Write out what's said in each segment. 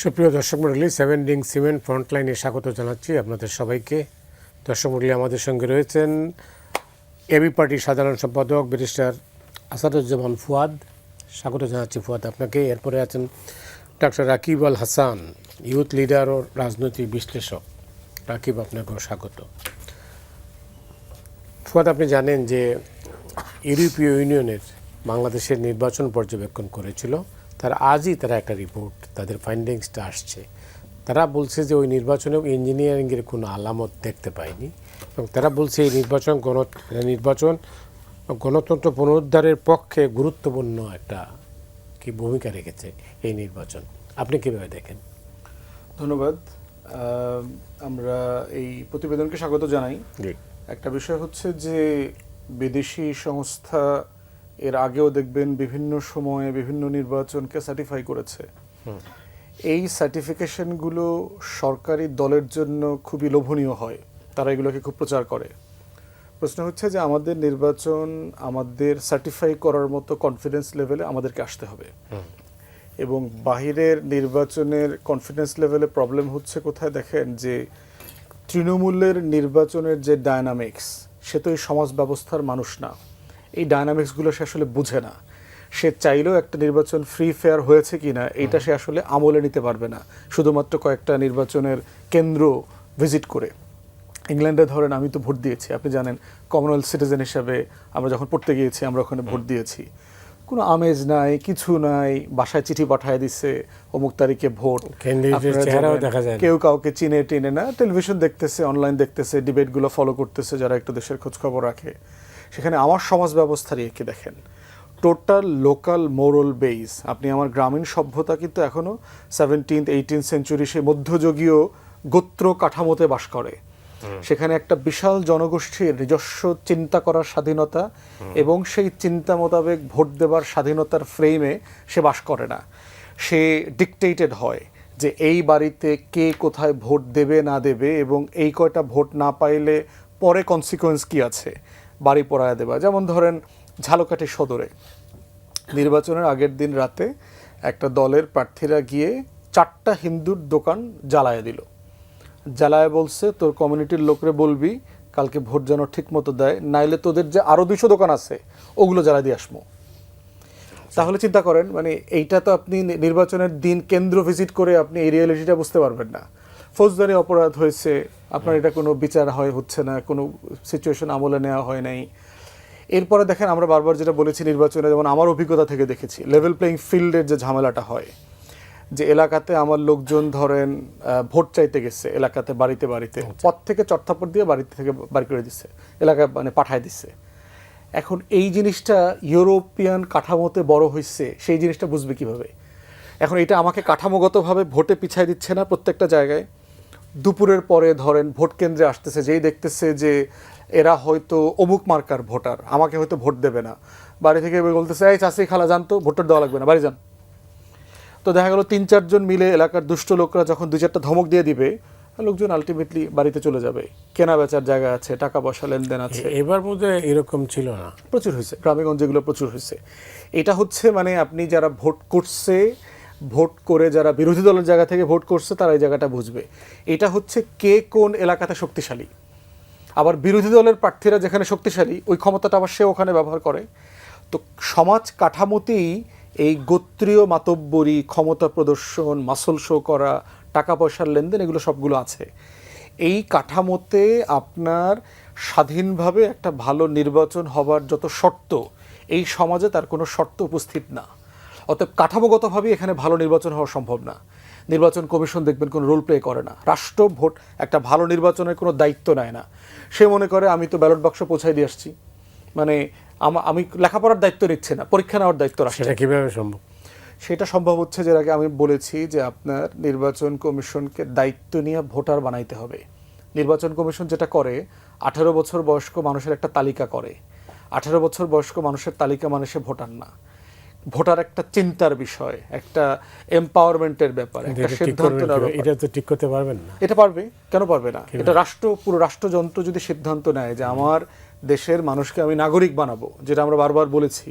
সুপ্রিয় দর্শক মণ্ডলী, সেভেন রিং সিমেন্ট ফ্রন্টলাইনে স্বাগত জানাচ্ছি আপনাদের সবাইকে। দর্শক মণ্ডলী, আমাদের সঙ্গে রয়েছেন এবি পার্টির সাধারণ সম্পাদক ব্যারিস্টার আসাদুজ্জামান ফুয়াদ। স্বাগত জানাচ্ছি ফুয়াদ আপনাকে। এরপরে আছেন doctor Rakib Al Hasan, youth leader ও রাজনৈতিক বিশ্লেষক। রাকিব, আপনাকেও স্বাগত। ফুয়াদ, আপনি জানেন যে ইউরোপীয় ইউনিয়নের বাংলাদেশের নির্বাচন পর্যবেক্ষণ করেছিল। আজই তারা একটা রিপোর্ট, তাদের ফাইন্ডিংসটা আসছে। তারা বলছে যে ওই নির্বাচনে ইঞ্জিনিয়ারিংয়ের কোনো আলামত দেখতে পায়নি, এবং তারা বলছে এই নির্বাচন গণতন্ত্র পুনরুদ্ধারের পক্ষে গুরুত্বপূর্ণ একটা ভূমিকা রেখেছে এই নির্বাচন। আপনি কীভাবে দেখেন? ধন্যবাদ। আমরা এই প্রতিবেদনকে স্বাগত জানাই। একটা বিষয় হচ্ছে যে বিদেশি সংস্থা এর আগেও দেখবেন বিভিন্ন সময়ে বিভিন্ন নির্বাচনকে সার্টিফাই করেছে। এই সার্টিফিকেশনগুলো সরকারি দলের জন্য খুবই লোভনীয় হয়, তারা এগুলোকে খুব প্রচার করে। প্রশ্ন হচ্ছে যে আমাদের নির্বাচন আমাদের সার্টিফাই করার মতো কনফিডেন্স লেভেলে আমাদেরকে আসতে হবে, এবং বাহিরের নির্বাচনের কনফিডেন্স লেভেলে প্রবলেম হচ্ছে কোথায় দেখেন, যে তৃণমূলের নির্বাচনের যে ডায়নামিক্স, সে তো এই সমাজ ব্যবস্থার মানুষ না। এই ডায়নামিক্সগুলো সে আসলে বুঝে না। সে চাইলেও একটা নির্বাচন ফ্রি ফেয়ার হয়েছে কি না এইটা সে আসলে আমলে নিতে পারবে না শুধুমাত্র কয়েকটা নির্বাচনের কেন্দ্র ভিজিট করে। ইংল্যান্ডে ধরেন, আমি তো ভোট দিয়েছি, আপনি জানেন, কমনওয়েলথ সিটিজেন হিসাবে আমরা যখন পড়তে গিয়েছি আমরা ওখানে ভোট দিয়েছি। কোনো আমেজ নাই, কিছু নাই, বাসায় চিঠি পাঠায় দিচ্ছে অমুক তারিখে ভোট, কেউ কাউকে চিনে টিনে না, টেলিভিশন দেখতেছে, অনলাইন দেখতেছে, ডিবেটগুলো ফলো করতেছে যারা একটু দেশের খোঁজখবর রাখে। সেখানে আমার সমাজ ব্যবস্থার ইয়েকে দেখেন, টোটাল লোকাল মোরাল বেস। আপনি আমার গ্রামীণ সভ্যতা কিন্তু এখনও 17th 18th সেঞ্চুরি সেই মধ্যযুগীয় গোত্র কাঠামোতে বাস করে। সেখানে একটা বিশাল জনগোষ্ঠীর নিজস্ব চিন্তা করার স্বাধীনতা এবং সেই চিন্তা মোতাবেক ভোট দেবার স্বাধীনতার ফ্রেমে সে বাস করে না। সে ডিকটেটেড হয় যে এই বাড়িতে কে কোথায় ভোট দেবে না দেবে, এবং এই কয়টা ভোট না পাইলে পরে কনসিকোয়েন্স কি আছে, বাড়ি পড়ায় দেবা। যেমন ধরেন ঝালকাঠি সদরে নির্বাচনের আগের দিন রাতে একটা দলের প্রার্থীরা গিয়ে 4টা হিন্দুর দোকান জ্বালায় দিল। জ্বালায় বলছে, তোর কমিউনিটির লোকরে বলবি কালকে ভোট যেন ঠিক মতো দেয়, নাইলে তোদের যে আরও 200 দোকান আছে ওগুলো জ্বালা দিয়ে আসবো। তাহলে চিন্তা করেন, মানে এইটা তো আপনি নির্বাচনের দিন কেন্দ্র ভিজিট করে আপনি এই রিয়েলিটিটা বুঝতে পারবেন না। ফৌজদারি অপরাধ হয়েছে, আপনার এটা কোনো বিচার হচ্ছে না, কোনো সিচুয়েশন আমলে নেওয়া হয় নাই। এরপরে দেখেন, আমরা বারবার যেটা বলেছি নির্বাচনে, যেমন আমার অভিজ্ঞতা থেকে দেখেছি, লেভেল প্লেইং ফিল্ডের যে ঝামেলাটা হয়, যে এলাকাতে আমার লোকজন ধরেন ভোট চাইতে গেছে, এলাকাতে বাড়িতে বাড়িতে পথ থেকে চটথাপ্পড় দিয়ে বাড়িতে থেকে বাড়ি করে দিচ্ছে, এলাকায় মানে পাঠায় দিচ্ছে। এখন এই জিনিসটা ইউরোপিয়ান কাঠামোতে বড় হয়েছে, সেই জিনিসটা বুঝবে কিভাবে? এখন এটা আমাকে কাঠামোগতভাবে ভোটে পিছায় দিচ্ছে না প্রত্যেকটা জায়গায়। দুপুরের পরে ধরেন ভোট কেন্দ্রে আসতেছে, যেই দেখতেছে যে এরা হয়তো অমুক মার্কার ভোটার, আমাকে হয়তো ভোট দেবে না, বাড়ি থেকে বলতেছে, এই চাষি খালা জানতো ভোটার দেওয়া লাগবে না, বাড়ি যান। তো দেখা গেল 3-4 জন মিলে এলাকার দুষ্ট লোকরা যখন 2-4টা ধমক দিয়ে দিবে, লোকজন আলটিমেটলি বাড়িতে চলে যাবে। কেনা বেচার জায়গা আছে, টাকা পয়সা লেনদেন আছে। এবার মধ্যে এরকম ছিল না, প্রচুর হয়েছে, গ্রামেগঞ্জে এগুলো প্রচুর হয়েছে। এটা হচ্ছে মানে আপনি যারা ভোট করছে, ভোট করে যারা বিরোধী দলের জায়গা থেকে ভোট করছে, তারা এই জায়গাটা বুঝবে। এটা হচ্ছে কে কোন এলাকাতে শক্তিশালী। আবার বিরোধী দলের প্রার্থীরা যেখানে শক্তিশালী, ওই ক্ষমতাটা আবার সে ওখানে ব্যবহার করে। তো সমাজ কাঠামোতেই এই গোত্রীয় মাতব্বরি, ক্ষমতা প্রদর্শন, মাসল শো করা, টাকা পয়সার লেনদেন, এগুলো সবগুলো আছে। এই কাঠামোতে আপনার স্বাধীনভাবে একটা ভালো নির্বাচন হবার যত শর্ত, এই সমাজে তার কোনো শর্ত উপস্থিত না। অতএব কাঠামোগতভাবেই এখানে ভালো নির্বাচন হওয়া সম্ভব না। নির্বাচন কমিশন দেখবেন কোনো রোল প্লে করে না, রাষ্ট্র ভোট একটা ভালো নির্বাচনের কোনো দায়িত্ব নেয় না। সে মনে করে আমি তো ব্যালট বাক্স পৌঁছাই দিয়ে আসছি, মানে আমি লেখাপড়ার দায়িত্ব নিচ্ছে না, পরীক্ষা নেওয়ার দায়িত্ব রাখছে। সেটা কীভাবে সম্ভব? সেটা সম্ভব হচ্ছে, যের আগে আমি বলেছি যে আপনার নির্বাচন কমিশনকে দায়িত্ব নিয়ে ভোটার বানাইতে হবে। নির্বাচন কমিশন যেটা করে, 18 বছর বয়স্ক মানুষের একটা তালিকা করে। 18 বছর বয়স্ক মানুষের তালিকা মানে সে ভোটার না। ভোটার একটা চিন্তার বিষয়, একটা এম্পাওয়ারমেন্টের ব্যাপার, একটা সিদ্ধান্ত নেওয়ার ব্যাপার। এটা তো ঠিক করতে পারবেন না। এটা পারবে, কেন পারবে না? এটা পুরো রাষ্ট্রযন্ত্র যদি সিদ্ধান্ত নেয় যে আমার দেশের মানুষকে আমি নাগরিক বানাবো, যেটা আমরা বারবার বলেছি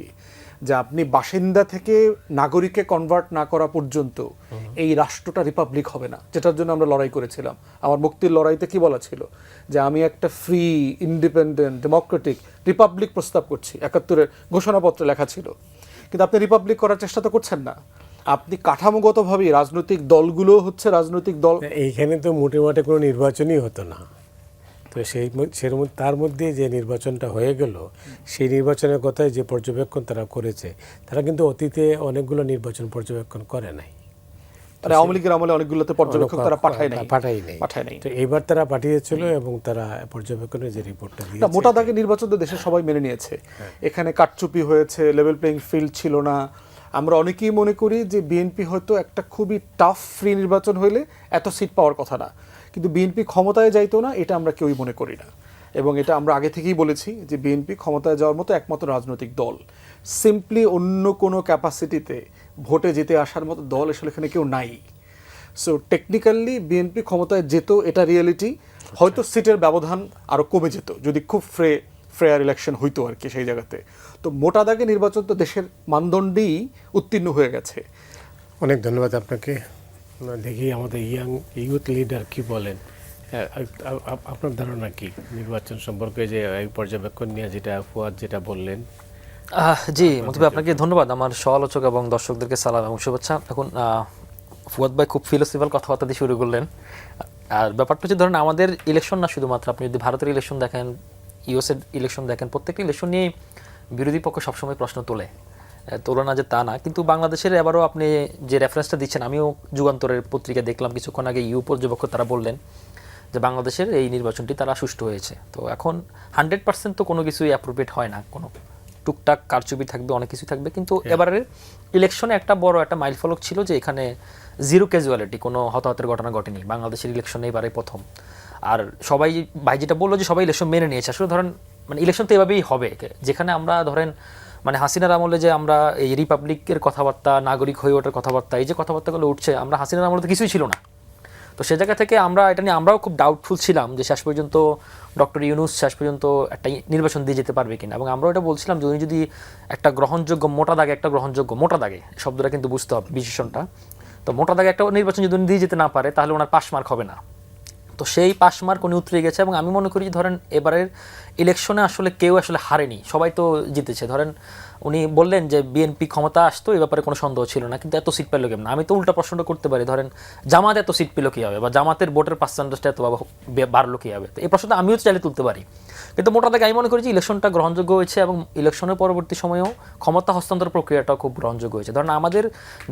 যে আপনি বাসিন্দা থেকে নাগরিকে কনভার্ট না করা পর্যন্ত এই রাষ্ট্রটা রিপাবলিক হবে না, যেটার জন্য আমরা লড়াই করেছিলাম। আমার মুক্তির লড়াইতে কি বলা ছিল যে আমি একটা ফ্রি, ইন্ডিপেন্ডেন্ট, ডেমোক্রেটিক রিপাবলিক প্রস্তাব করছি, ৭১-এর ঘোষণাপত্রে লেখা ছিল। কিন্তু আপনি রিপাবলিক করার চেষ্টা তো করছেন না। আপনি কাঠামোগতভাবে রাজনৈতিক দলগুলো হচ্ছে রাজনৈতিক দল। এইখানে তো মোটামুটি কোনো নির্বাচনই হতো না, তো তার মধ্যে যে নির্বাচনটা হয়ে গেল, সেই নির্বাচনের কথায় যে পর্যবেক্ষণ তারা করেছে, তারা কিন্তু অতীতে অনেকগুলো নির্বাচন পর্যবেক্ষণ করে নাই। মানে আওয়ামী লীগের আমলে অনেকগুলোতে পর্যবেক্ষক তারা পাঠায় নাই। তো এইবার তারা পাঠিয়েছিল এবং তারা পর্যবেক্ষণের যে রিপোর্টটা না, দিয়েছে, মোটা দাগে নির্বাচন তো দেশের সবাই মেনে নিয়েছে। এখানে কারচুপি হয়েছে, লেভেল প্লেইং ফিল্ড ছিল না। আমরা অনেকেই মনে করি যে বিএনপি হয়তো একটা খুবই টাফ ফ্রি নির্বাচন হইলে এত সিট পাওয়ার কথা না, কিন্তু বিএনপি ক্ষমতায় যাইতো না, এটা আমরা কেউই মনে করি না। এবং এটা আমরা আগে থেকেই বলেছি যে বিএনপি ক্ষমতায় যাওয়ার মতো একমাত্র রাজনৈতিক দল। সিম্পলি অন্য কোনো ক্যাপাসিটিতে ভোটে জিতে আসার মতো দল আসলে এখানে কেউ নাই। সো টেকনিক্যালি বিএনপি ক্ষমতায় যেত, এটা রিয়েলিটি। হয়তো সিটের ব্যবধান আরও কমে যেত যদি খুব ফেয়ার ইলেকশন হইতো আর কি সেই জায়গাতে। তো মোটা দাগে নির্বাচন তো দেশের মানদণ্ডেই উত্তীর্ণ হয়ে গেছে। অনেক ধন্যবাদ আপনাকে। দেখি আমাদের ইউথ লিডার কি বলেন, আপনার ধারণা কি নির্বাচন সম্পর্কে, যে এই পর্যবেক্ষণ নিয়ে যেটা ফুয়াদ যেটা বললেন? জি মতি ভাই, আপনাকে ধন্যবাদ। আমার সহ-আলোচক এবং দর্শকদেরকে সালাম এবং শুভেচ্ছা। এখন ফুয়াদ ভাই খুব ফিলোসফিক্যাল কথাবার্তা দিয়ে শুরু করলেন। আর ব্যাপারটা হচ্ছে, ধরেন আমাদের ইলেকশন না শুধুমাত্র, আপনি যদি ভারতের ইলেকশন দেখেন, ইউএসএর ইলেকশন দেখেন, প্রত্যেকটা ইলেকশন নিয়েই বিরোধী পক্ষ সবসময় প্রশ্ন তোলে না যে তা না। কিন্তু বাংলাদেশের এবারও আপনি যে রেফারেন্সটা দিচ্ছেন, আমিও যুগান্তরের পত্রিকা দেখলাম কিছুক্ষণ আগে, ইউ পর্যবেক্ষক তারা বললেন যে বাংলাদেশের এই নির্বাচনটি তারা সুষ্ঠু হয়েছে। তো এখন 100% তো কোনো কিছুই অ্যাপ্রোপ্রিয়েট হয় না, কোনো টুকটাক কারচুপি থাকবে, অনেক কিছু থাকবে। কিন্তু এবারের ইলেকশনে একটা বড় একটা মাইলফলক ছিল যে এখানে জিরো ক্যাজুয়ালিটি, কোনো হতাহতের ঘটনা ঘটেনি বাংলাদেশের ইলেকশনে এবারে প্রথম। আর সবাই ভাই যেটা বললো যে সবাই ইলেকশন মেনে নিয়েছে। আসলে ধরেন মানে ইলেকশন তো এভাবেই হবে, যেখানে আমরা ধরেন মানে হাসিনার আমলে যে আমরা এই রিপাবলিকের কথাবার্তা, নাগরিক হয়ে ওঠার কথাবার্তা, এই যে কথাবার্তাগুলো উঠছে, আমরা হাসিনার আমলে তো কিছুই ছিল না। তো সে জায়গা থেকে আমরা এটা নিয়ে আমরাও খুব ডাউটফুল ছিলাম যে শেষ পর্যন্ত ডক্টর ইউনূস শেষ পর্যন্ত একটা নির্বাচন দিয়ে যেতে পারবে কিনা। এবং আমরাও এটা বলছিলাম যে উনি যদি একটা গ্রহণযোগ্য, মোটা দাগে শব্দটা কিন্তু বুঝতে হবে বিশেষণটা, তো মোটা দাগে একটা নির্বাচন যদি উনি দিয়ে যেতে না পারে, তাহলে ওনার পাশ মার্ক হবে না। তো সেই পাশ মার্ক উনি উতরে গেছে। এবং আমি মনে করি ধরেন এবারের ইলেকশনে আসলে কেউ আসলে হারেনি, সবাই তো জিতেছে। ধরেন উনি বললেন যে বিএনপি ক্ষমতা আসতো, এই ব্যাপারে কোনো সন্দেহ ছিল না, কিন্তু এত সিট পেল কেমন? আমি তো উল্টা প্রশ্নটা করতে পারি, ধরেন জামাত এত সিট পেল কীভাবে, বা জামাতের ভোটের পার্সেন্টেজটা এত বাড়লো কীভাবে? তো এই প্রশ্নটা আমিও চাইলে তুলতে পারি। কিন্তু মোটা দাগে আমি মনে করি যে ইলেকশনটা গ্রহণযোগ্য হয়েছে এবং ইলেকশনের পরবর্তী সময়েও ক্ষমতা হস্তান্তর প্রক্রিয়াটাও খুব গ্রহণযোগ্য হয়েছে। ধরেন আমাদের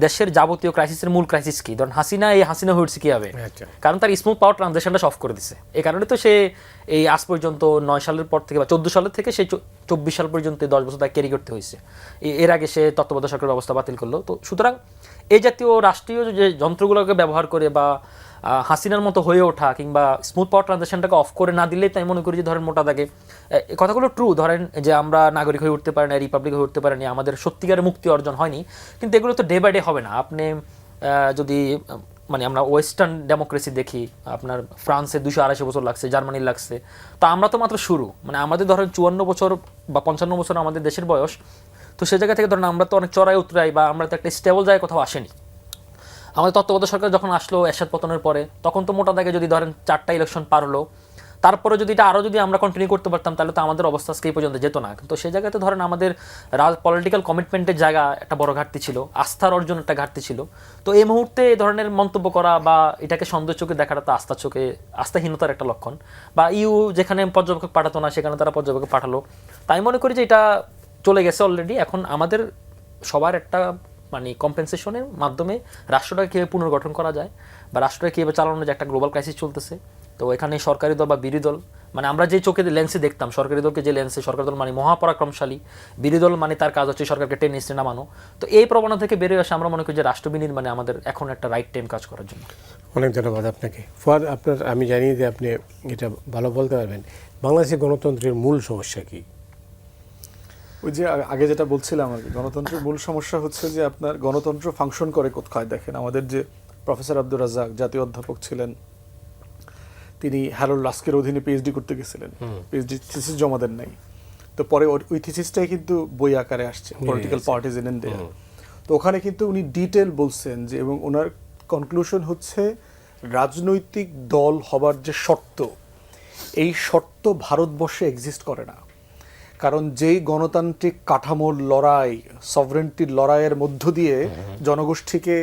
দেশের যাবতীয় ক্রাইসিসের মূল ক্রাইসিস কি? ধরেন হাসিনা হয়েছে কীভাবে? কারণ তার স্মুথ পাওয়ার ট্রানজেকশনটা অফ করে দিছে। এই কারণে তো সে এই আজ পর্যন্ত 9 সালের পর থেকে বা 14 সালের থেকে সেই 24 সাল পর্যন্ত 10 বছর তাকে ক্যারি করতে হয়েছে। এর আগে সে তত্ত্বাবধায়ক সরকারের ব্যবস্থা বাতিল করলো। তো সুতরাং এই জাতীয় রাষ্ট্রীয় যে যন্ত্রগুলোকে ব্যবহার করে বা হাসিনার মতো হয়ে ওঠা কিংবা স্মুথ পাওয়ার ট্রানজেকশনটাকে অফ করে না দিলেই তাই মনে করি যে ধরেন মোটা দাগে কথাগুলো ট্রু। ধরেন যে আমরা নাগরিক হয়ে উঠতে পারি না, রিপাবলিক হয়ে উঠতে পারিনি, আমাদের সত্যিকারের মুক্তি অর্জন হয়নি, কিন্তু এগুলো তো ডে বাই ডে হবে না। আপনি যদি মানে আমরা ওয়েস্টার্ন ডেমোক্রেসি দেখি, আপনার ফ্রান্সে 200-250 বছর লাগছে, জার্মানির লাগছে, তো আমরা তো মাত্র শুরু। মানে আমাদের ধরেন 54 বছর বা 55 বছর আমাদের দেশের বয়স। তো সে জায়গা থেকে ধরেন আমরা তো অনেক চড়াই উতরাই বা আমরা তো একটা স্টেবল জায়গায় কোথাও আসেনি। আমাদের তত্ত্বাবধায়ক সরকার যখন আসলো এরশাদ পতনের পরে, তখন তো মোটা দাগে যদি ধরেন 4টা ইলেকশন পার হলো, তারপরে যদি এটা আরও যদি আমরা কন্টিনিউ করতে পারতাম, তাহলে তো আমাদের অবস্থা আজকে এই পর্যন্ত যেত না। তো সেই জায়গাতে ধরেন আমাদের পলিটিক্যাল কমিটমেন্টের জায়গা একটা বড় ঘাটতি ছিল, আস্থার অর্জন একটা ঘাটতি ছিল। তো এই মুহূর্তে এই ধরনের মন্তব্য করা বা এটাকে সন্দেহ চোখে দেখাটা তো আস্থাহীনতার একটা লক্ষণ। বা ইউ যেখানে পর্যবেক্ষক পাঠাতো না, সেখানে তারা পর্যবেক্ষক পাঠালো। তাই মনে করি যে এটা চলে গেছে অলরেডি। এখন আমাদের সবার একটা মানে কম্পেনসেশনের মাধ্যমে রাষ্ট্রটাকে কীভাবে পুনর্গঠন করা যায় বা রাষ্ট্রটাকে কীভাবে চালানো যায়, একটা গ্লোবাল ক্রাইসিস চলতেছে। তো এখানে সরকারি দল বা বিরোধী দল, মানে আমরা যে চোখে লেন্সে দেখতাম সরকারি দলকে, যে লেন্সে সরকারি দল মানে মহাপরাক্রমশালী, বিরোধী দল মানে তার কাজ হচ্ছে সরকারকে টেনে নিচে নামানো। তো এই প্রবণতা থেকে বেরিয়ে আসে আমরা মনে করি যে রাষ্ট্র বিনির্মাণে আমাদের এখন একটা রাইট টাইম কাজ করার জন্য। অনেক ধন্যবাদ আপনাকে। ফুয়াদ, আপনার আমি জানি যে আপনি এটা ভালো বলতে পারবেন, বাংলাদেশের গণতন্ত্রের মূল সমস্যা কি? ওই যে আগে যেটা বলছিলাম আর কি, গণতন্ত্রের মূল সমস্যা হচ্ছে যে আপনার গণতন্ত্র ফাংশন করে কোথায় দেখেন। আমাদের যে প্রফেসর আব্দুর রাজ্জাক জাতীয় অধ্যাপক ছিলেন, তিনি হ্যারল্ড লাস্কের অধীনে পিএইচডি করতে গেছিলেন, পিএইচডি থিসিস জমা দেন নাই। তো পরে ওই থিসিসটাই কিন্তু বই আকারে আসছে, পলিটিক্যাল পার্টিজ ইন ইন্ডিয়া। তো ওখানে কিন্তু উনি ডিটেল বলছেন যে, এবং ওনার কনক্লুশন হচ্ছে রাজনৈতিক দল হবার যে শর্ত, এই শর্ত ভারতবর্ষে এক্সিস্ট করে না। কারণ যেই গণতান্ত্রিক কাঠামোর লড়াই, সভরেন্টির লড়াইয়ের মধ্য দিয়ে জনগোষ্ঠীকে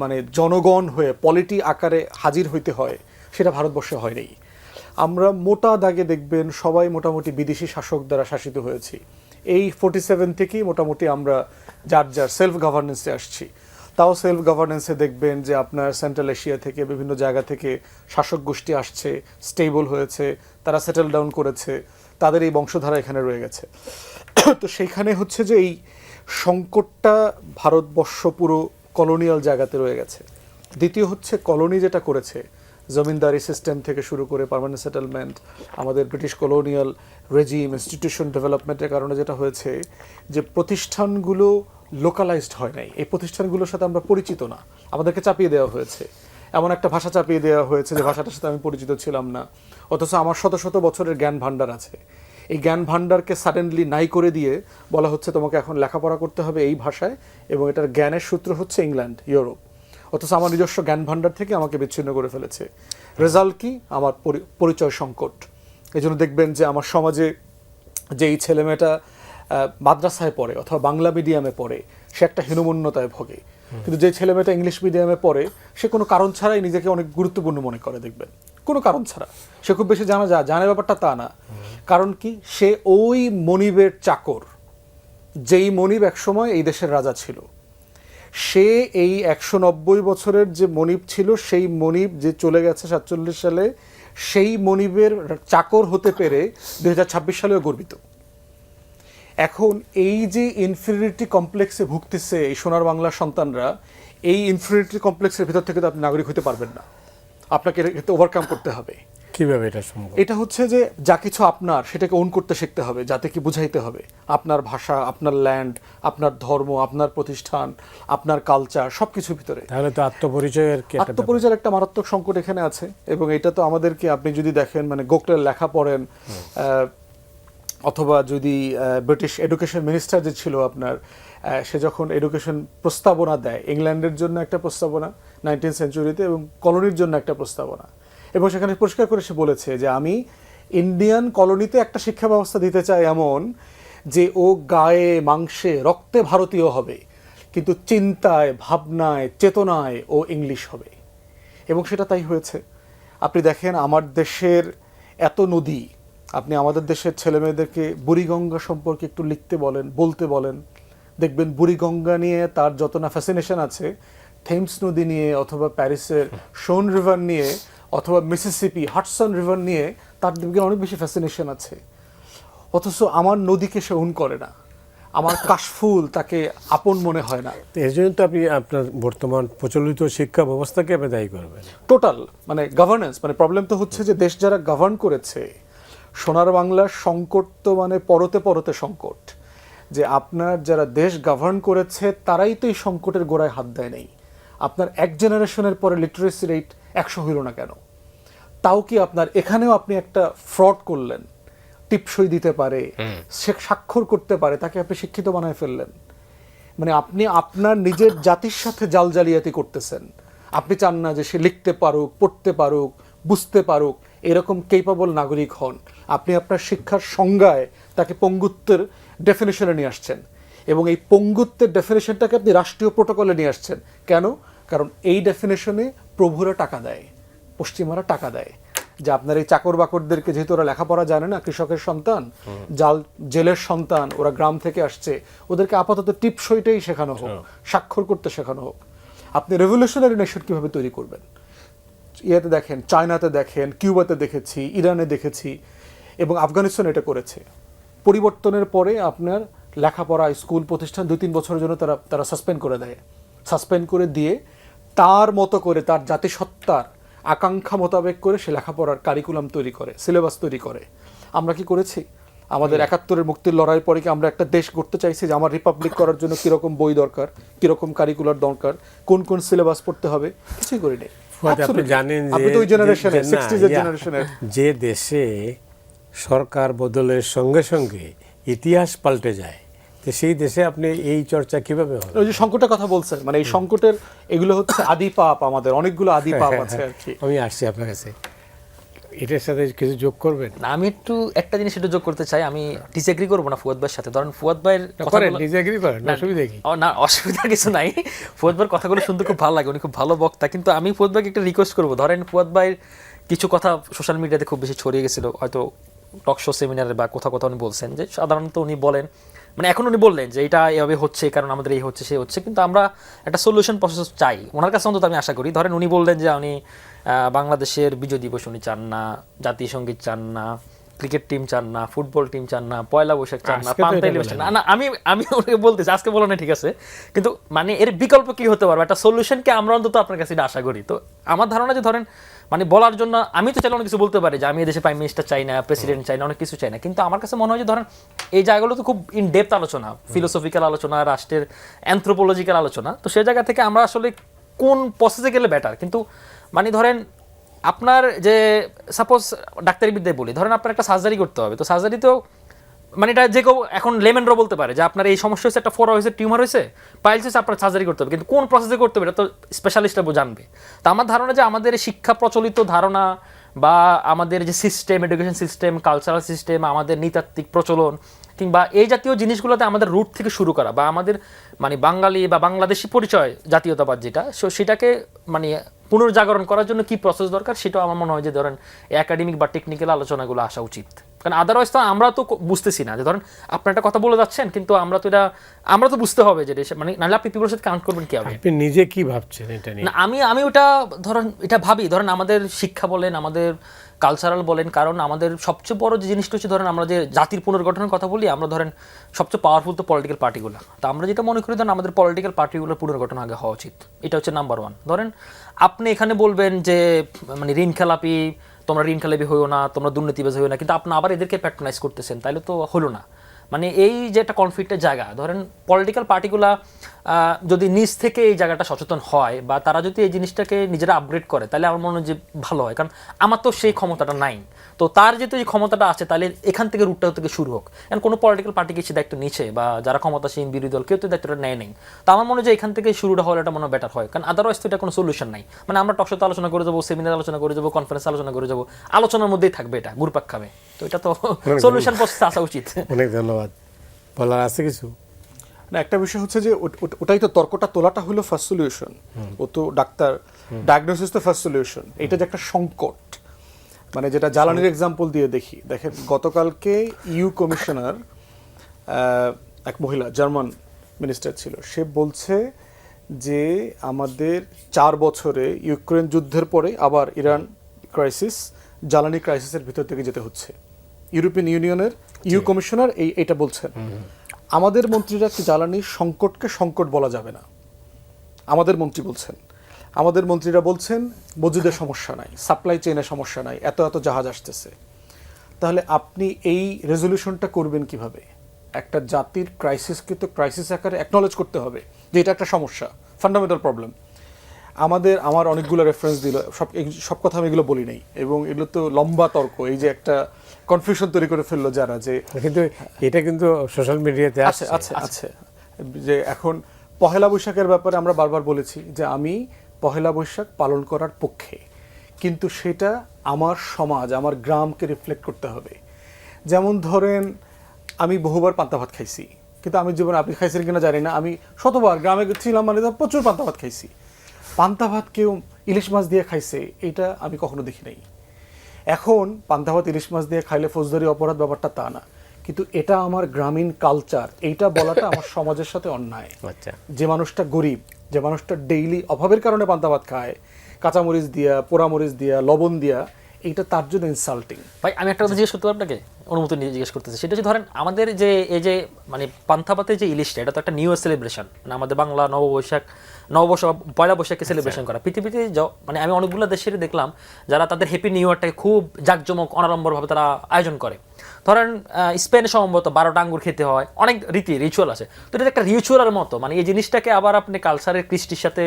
মানে জনগণ হয়ে পলিটি আকারে হাজির হইতে হয়, সেটা ভারতবর্ষে হয় নাই। আমরা মোটা দাগে দেখবেন সবাই মোটামুটি বিদেশি শাসক দ্বারা শাসিত হয়েছি। এই 47 থেকেই মোটামুটি আমরা যার যার সেলফ গভর্নেন্সে আসছি। তাও সেলফ গভর্নেন্সে দেখবেন যে আপনার সেন্ট্রাল এশিয়া থেকে বিভিন্ন জায়গা থেকে শাসক গোষ্ঠী আসছে, স্টেবল হয়েছে, তারা সেটেল ডাউন করেছে, তাদের এই বংশধারা এখানে রয়ে গেছে। তো সেইখানে হচ্ছে যে এই সংকটটা ভারতবর্ষ পুরো কলোনিয়াল জায়গাতে রয়ে গেছে। দ্বিতীয় হচ্ছে কলোনি যেটা করেছে, জমিনদারি সিস্টেম থেকে শুরু করে পার্মানেন্ট সেটেলমেন্ট, আমাদের ব্রিটিশ কলোনিয়াল রেজিম, ইনস্টিটিউশন ডেভেলপমেন্টের কারণে যেটা হয়েছে যে প্রতিষ্ঠানগুলো লোকালাইজড হয় নাই। এই প্রতিষ্ঠানগুলোর সাথে আমরা পরিচিত না, আমাদেরকে চাপিয়ে দেওয়া হয়েছে। এমন একটা ভাষা চাপিয়ে দেওয়া হয়েছে যে ভাষাটার সাথে আমি পরিচিত ছিলাম না, অথচ আমার শত শত বছরের জ্ঞান ভাণ্ডার আছে। এই জ্ঞান ভাণ্ডারকে সাডেনলি নাই করে দিয়ে বলা হচ্ছে তোমাকে এখন লেখাপড়া করতে হবে এই ভাষায়, এবং এটার জ্ঞানের সূত্র হচ্ছে ইংল্যান্ড, ইউরোপ। অথচ আমার নিজস্ব জ্ঞান ভাণ্ডার থেকে আমাকে বিচ্ছিন্ন করে ফেলেছে। রেজাল্ট কি? আমার পরিচয় সংকট। এই জন্য দেখবেন যে আমার সমাজে যে এই ছেলেমেয়েটা মাদ্রাসায় পড়ে অথবা বাংলা মিডিয়ামে পড়ে, সে একটা হীনমন্যতায় ভোগে। কিন্তু যে ছেলেমেয়েটা ইংলিশ মিডিয়ামে পড়ে, সে কোনো কারণ ছাড়াই নিজেকে অনেক গুরুত্বপূর্ণ মনে করে, দেখবেন কোনো কারণ ছাড়া। সে খুব বেশি জানে ব্যাপারটা তা না। কারণ কি? সে ওই মনিবের চাকর, যেই মনিব একসময় এই দেশের রাজা ছিল। সে এই 190 বছরের যে মনিব ছিল, সেই মনিব যে চলে গেছে 47 সালে, সেই মনিবের চাকর হতে পেরে 2026 সালেও গর্বিত। এখন এই যে ইনফিরিয়রিটি কমপ্লেক্সে ভুগতেছে এই সোনার বাংলার সন্তানরা, এই ইনফিরিয়রিটি কমপ্লেক্সের ভিতর থেকে তো আপনি নাগরিক হতে পারবেন না, আপনাকে এটা ওভারকাম করতে হবে। কিভাবে এটা সম্ভব? এটা হচ্ছে যে যা কিছু আপনার, সেটাকে ওন করতে শিখতে হবে, যাতে কি বুঝাইতে হবে আপনার ভাষা, আপনার ল্যান্ড, আপনার ধর্ম, আপনার প্রতিষ্ঠান, আপনার কালচার, সবকিছুর ভিতরে। তাহলে তো আত্মপরিচয়ের কি একটা আত্মপরিচয়ের একটা মারাত্মক সংকট এখানে আছে। এবং এটা তো আমাদেরকে, আপনি যদি দেখেন মানে গোখলের লেখা পড়েন, অথবা যদি ব্রিটিশ এডুকেশন মিনিস্টার যে ছিল আপনার, সে যখন এডুকেশন প্রস্তাবনা দেয়, ইংল্যান্ডের জন্য একটা প্রস্তাবনা 19th সেঞ্চুরিতে এবং কলোনির জন্য একটা প্রস্তাবনা, এবং সেখানে পরিষ্কার করে সে বলেছে যে আমি ইন্ডিয়ান কলোনিতে একটা শিক্ষা ব্যবস্থা দিতে চাই এমন যে ও গায়ে মাংসে রক্তে ভারতীয় হবে, কিন্তু চিন্তায়, ভাবনায়, চেতনায় ও ইংলিশ হবে। এবং সেটা তাই হয়েছে। আপনি দেখেন আমার দেশের এত নদী, আপনি আমাদের দেশের ছেলেমেয়েদেরকে বুড়িগঙ্গা সম্পর্কে একটু লিখতে বলেন, বলতে বলেন, দেখবেন বুড়িগঙ্গা নিয়ে তার যত না ফ্যাসিনেশন আছে, থেমস নদী নিয়ে অথবা প্যারিসের শোন রিভার নিয়ে অথবা মিসিসিপি হাডসন রিভার নিয়ে তার দিকে অনেক বেশি ফ্যাসিনেশন আছে। অথচ আমার নদীকে সে ওন করে না, আমার কাশফুল তাকে আপন মনে হয় না। এর জন্য তো আপনি আপনার বর্তমান প্রচলিত শিক্ষা ব্যবস্থাকে আপনি দায়ী করবেন। টোটাল মানে গভর্নেন্স, মানে প্রবলেম তো হচ্ছে যে দেশ যারা গভর্ন করেছে, সোনার বাংলার সংকট তো মানে পরতে পরতে সংকট, যে আপনার যারা দেশ গভর্ন করেছে তারাই তো এই সংকটের গোড়ায় হাত দেয় নেই। আপনার এক জেনারেশনের পরে লিটারেসি রেট 100 হইল না কেন? তাও কি আপনার এখানেও আপনি একটা ফ্রড করলেন, টিপসই দিতে পারে, সে স্বাক্ষর করতে পারে, তাকে আপনি শিক্ষিত বানায় ফেললেন। মানে আপনি আপনার নিজের জাতির সাথে জাল জালিয়াতি করতেছেন। আপনি চান না যে সে লিখতে পারুক, পড়তে পারুক, বুঝতে পারুক, এরকম কেপাবল নাগরিক হন। আপনি আপনার শিক্ষার সংজ্ঞায় তাকে পঙ্গুত্বের ডেফিনেশনে নিয়ে আসছেন, এবং এই পঙ্গুত্বের ডেফিনেশনটাকে আপনি রাষ্ট্রীয় প্রোটোকলে নিয়ে আসছেন। কেন? কারণ এই ডেফিনেশনে প্রভুরা টাকা দেয়, পশ্চিমারা টাকা দেয়, যে আপনার এই চাকর বাকরদেরকে, যেহেতু ওরা লেখাপড়া জানে না, কৃষকের সন্তান, জেলের সন্তান, ওরা গ্রাম থেকে আসছে, ওদেরকে আপাতত টিপসইটাই শেখানো হোক, স্বাক্ষর করতে শেখানো হোক। আপনি রেভলিউশনারি নেশন কীভাবে তৈরি করবেন? ইয়েতে দেখেন, চায়নাতে দেখেন, কিউবাতে দেখেছি, ইরানে দেখেছি, এবং আফগানিস্তান এটা করেছে। পরিবর্তনের পরে আপনার লেখাপড়া, স্কুল প্রতিষ্ঠান 2-3 বছরের জন্য তারা সাসপেন্ড করে দেয়। সাসপেন্ড করে দিয়ে তার মতো করে, তার জাতিসত্তার আকাঙ্ক্ষা মোতাবেক করে সে লেখাপড়ার কারিকুলাম তৈরি করে, সিলেবাস তৈরি করে। আমরা কি করেছি? আমাদের 71-এর মুক্তির লড়াই পরে কি আমরা একটা দেশ গড়তে চাইছি যে আমার রিপাবলিক করার জন্য কীরকম বই দরকার, কীরকম কারিকুলার দরকার, কোন কোন সিলেবাস পড়তে হবে? কিছুই করিনি। আপনি জানেন যে যে দেশে সরকার বদলের সঙ্গে সঙ্গে ইতিহাস পাল্টে যায়, তো সেই দেশে আপনি এই চর্চা কিভাবে হবে? ওই যে সংকটের কথা বলছেন, মানে এই সংকটের এগুলো হচ্ছে আদি পাপ, আমাদের অনেকগুলো আদি পাপ আছে আর কি। আমি আসছি আপনার কাছে, এটার সাথে কিছু যোগ করবেন? না, আমি একটু একটা জিনিস একটু যোগ করতে চাই। আমি ডিসএগ্রি করবো না ফুয়াদ ভাইয়ের সাথে। ধরেন ফুয়াদ ভাইয়ের করেন, কথাগুলো- ডিসএগ্রি করেন, অসুবিধা কি? না, অসুবিধার কিছু নাই। ফুয়াদ ভাইয়ের কথাগুলো শুনতে খুব ভালো লাগে, উনি খুব ভালো বক্তা। কিন্তু আমি ফুয়াদ ভাইকে একটা রিকোয়েস্ট করবো, ধরেন ফুয়াদ ভাইয়ের কিছু কথা সোশ্যাল মিডিয়াতে খুব বেশি ছড়িয়ে গেছিল, হয়তো টক শো সেমিনারে বা কোথাও কোথাও উনি বলছেন যে সাধারণত উনি বলেন, মানে এখন উনি বললেন যে এটা এভাবে হচ্ছে কারণ আমাদের এই হচ্ছে সে হচ্ছে, কিন্তু আমরা একটা সলিউশন প্রসেস চাই ওনার কাছে, অন্তত আমি আশা করি। ধরেন উনি বললেন যে উনি বাংলাদেশের বিজয় দিবস উনি চান না, জাতীয় সঙ্গীত চান না, ক্রিকেট টিম চান না, ফুটবল টিম চান না, পয়লা বৈশাখ চান না, আজকে তো পান্তা এটা ইলিশ চান বলেন। না। না, আমি ওনাকে বলতেছি, আজকে বলো না ঠিক আছে, কিন্তু মানে এর বিকল্প কি হতে পারবে, একটা সলিউশনকে আমরা অন্তত আপনার কাছে এটা আশা করি। তো আমার ধারণা যে ধরেন মানে বলার জন্য আমি তো চাইলে অনেক কিছু বলতে পারি, যে আমি এদেশে প্রাইম মিনিস্টার চাই না, প্রেসিডেন্ট চাই না, অনেক কিছু চাই না, কিন্তু আমার কাছে মনে হয় যে ধরেন এই জায়গাগুলো তো খুব ইন ডেপথ আলোচনা, ফিলোসফিক্যাল আলোচনা, রাষ্ট্রের অ্যানথ্রোপোলজিক্যাল আলোচনা। তো সেই জায়গা থেকে আমরা আসলে কোন প্রসেসে গেলে বেটার, কিন্তু মানে ধরেন আপনার যে সাপোজ ডাক্তারি বিদ্যায় বলি, ধরেন আপনার একটা সার্জারি করতে হবে, তো সার্জারিতেও মানে এটা যে কেউ এখন লেমেনরা বলতে পারে যে আপনার এই সমস্যা হয়েছে, একটা ফোড়া হয়েছে, টিউমার হয়েছে, পাইলস হয়েছে, আপনার সার্জারি করতে হবে, কিন্তু কোন প্রসেসে করতে হবে এটা তো স্পেশালিস্টরা জানবে। তো আমার ধারণা যে আমাদের এই শিক্ষা প্রচলিত ধারণা বা আমাদের যে system, education system, cultural system, আমাদের নৃতাত্ত্বিক প্রচলন কিংবা এই জাতীয় জিনিসগুলোতে আমাদের রুট থেকে শুরু করা, বা আমাদের মানে বাঙালি বা বাংলাদেশি পরিচয় জাতীয়তাবাদ যেটা, সেটাকে মানে পুনর্জাগরণ করার জন্য কি প্রসেস দরকার, সেটাও আমার মনে হয় যে ধরেন একাডেমিক বা টেকনিক্যাল আলোচনাগুলো আসা উচিত। কারণ আদারওয়াইজ তো আমরা তো বুঝতেছি না, যে ধরেন আপনার একটা কথা বলে যাচ্ছেন, কিন্তু আমরা তো বুঝতে হবে যে মানে নাহলে আপনি পিপলের সাথে কাউন্ট করবেন কি হবে। আপনি নিজে কি ভাবছেন এটা নিয়ে? না, আমি ওটা ধরেন এটা ভাবি, ধরেন আমাদের শিক্ষা বলেন, আমাদের কালচারাল বলেন, কারণ আমাদের সবচেয়ে বড় যে জিনিসটা হচ্ছে ধরেন আমরা যে জাতির পুনর্গঠনের কথা বলি, আমরা ধরেন সবচেয়ে পাওয়ারফুল তো পলিটিক্যাল পার্টিগুলো, তো আমরা যেটা মনে করি ধরেন আমাদের পলিটিক্যাল পার্টিগুলোর পুনর্গঠন আগে হওয়া উচিত, এটা হচ্ছে নাম্বার ওয়ান। ধরেন আপনি এখানে বলবেন যে মানে ঋণ খেলাপি, তোমরা ঋণ খেলাপি হইও না, তোমরা দুর্নীতিবাজ হইও না, কিন্তু আপনি আবার এদেরকে প্যাট্রোনাইজ করতেছেন, তাহলে তো হলো না। মানে এই যে একটা কনফ্লিক্টের জায়গা, ধরেন পলিটিক্যাল পার্টিগুলা যদি নিজ থেকে এই জায়গাটা সচেতন হয় বা তারা যদি এই জিনিসটাকে নিজেরা আপগ্রেড করে, তাহলে আমার মনে হয় যে ভালো হয়। কারণ আমার তো সেই ক্ষমতাটা নাই, তো তার যেহেতু এই ক্ষমতাটা আছে, তাহলে এখান থেকে রুটটা থেকে শুরু হোক। কারণ কোনো পলিটিক্যাল পার্টিকে সে দায়িত্ব নিচ্ছে, বা যারা ক্ষমতাসীন বিরোধী দল কেউ তো দায়িত্বটা নেয় নেই, তো আমার মনে হয় যে এখান থেকে শুরুটা হলে এটা মনে হয় বেটার হয়। কারণ আদারওয়াইজ তো এটা কোনো সলিউশন নাই। মানে আমরা টকশোতে আলোচনা করে যাবো, সেমিনার আলোচনা করে যাবো, কনফারেন্স আলোচনা করে যাবো, আলোচনার মধ্যেই থাকবে, এটা ঘুরপাক খাবে। তো এটা তো সলিউশন প্রসেস আসা উচিত। অনেক ধন্যবাদ। বলার আছে কিছু? না, একটা বিষয় হচ্ছে যে ওটাই তো তর্কটা তোলাটা হলো ফার্স্ট সলিউশন। ও তো ডাক্তার, ডায়াগনোসিস তো ফার্স্ট সলিউশন। এটা যে একটা সংকট, মানে যেটা জ্বালানির এক্সাম্পল দিয়ে দেখি, দেখেন গতকালকে ইউ কমিশনার এক মহিলা, জার্মান মিনিস্টার ছিল, সে বলছে যে আমাদের 4 বছরে ইউক্রেন যুদ্ধের পরে আবার ইরান ক্রাইসিস, জ্বালানি ক্রাইসিসের ভিতর থেকে যেতে হচ্ছে। ইউরোপিয়ান ইউনিয়নের ইউ কমিশনার এটা বলছেন। আমাদের মন্ত্রীরা কি জ্বালানির সংকটকে সংকট বলা যাবে না, আমাদের মন্ত্রী বলছেন। আমাদের মন্ত্রীরা বলছেন মজুদের সমস্যা নাই, সাপ্লাই চেইনের সমস্যা নাই, এত এত জাহাজ আসতেছে। তাহলে আপনি এই রেজলিউশনটা করবেন কিভাবে? একটা জাতির ক্রাইসিসকে তো ক্রাইসিস আকারে অ্যাকনলেজ করতে হবে যে এটা একটা সমস্যা, ফান্ডামেন্টাল প্রবলেম। আমার অনেকগুলো রেফারেন্স দিল, সব কথা আমি এগুলো বলি নাই, এবং এগুলো তো লম্বা তর্ক, এই যে একটা কনফিউশন তৈরি করে ফেললো যারা, যে কিন্তু এটা কিন্তু সোশ্যাল মিডিয়াতে আছে আছে আছে যে এখন পহেলা বৈশাখের ব্যাপারে আমরা বারবার বলেছি যে আমি পহেলা বৈশাখ পালন করার পক্ষে, কিন্তু সেটা আমার সমাজ, আমার গ্রামকে রিফ্লেক্ট করতে হবে। যেমন ধরেন আমি বহুবার পান্তা ভাত খাইছি, কিন্তু আমি জীবনে, আপনি খাইছেন কিনা জানি না, আমি শতবার গ্রামে ছিলাম, মানে প্রচুর পান্তা ভাত খাইছি। পান্তা ভাত কেউ ইলিশ মাছ দিয়ে খাইছে এটা আমি কখনো দেখি নাই। এখন পান্তা ভাত ইলিশ মাছ দিয়ে খাইলে ফৌজদারি অপরাধ, ব্যাপারটা তা না, কিন্তু এটা আমার গ্রামীণ কালচার, এইটা বলাটা আমার সমাজের সাথে অন্যায়। আচ্ছা, যে মানুষটা গরিব, যে মানুষটা ডেইলি অভাবের কারণে পান্তা ভাত খায়, কাঁচামরিচ দিয়া, পোড়ামরিচ দিয়া, লবণ দিয়া, এইটা তার জন্য ইনসাল্টিং। ভাই আমি একটা কথা জিজ্ঞেস করতে পারি আপনাকে, অনুমতি নিয়ে জিজ্ঞেস করতেছি, সেটা হচ্ছে ধরেন আমাদের যে এই যে মানে পান্থাপাতের যে ইলিশটা, এটা তো একটা নিউ সেলিব্রেশন, মানে আমাদের বাংলা নববর্ষ পয়লা বৈশাখকে সেলিব্রেশন করা। পৃথিবীতে মানে আমি অনেকগুলো দেশের দেখলাম যারা তাদের হ্যাপি নিউ ইয়ারটাকে খুব জাঁকজমক অনাড়ম্বরভাবে তারা আয়োজন করে। ধরেন স্পেনে সম্ভবত 12টা আঙ্গুর খেতে হয়, অনেক রিচুয়াল আছে। তো এটা একটা রিচুয়ালের মতো, মানে এই জিনিসটাকে আবার আপনি কালচারের কৃষ্টির সাথে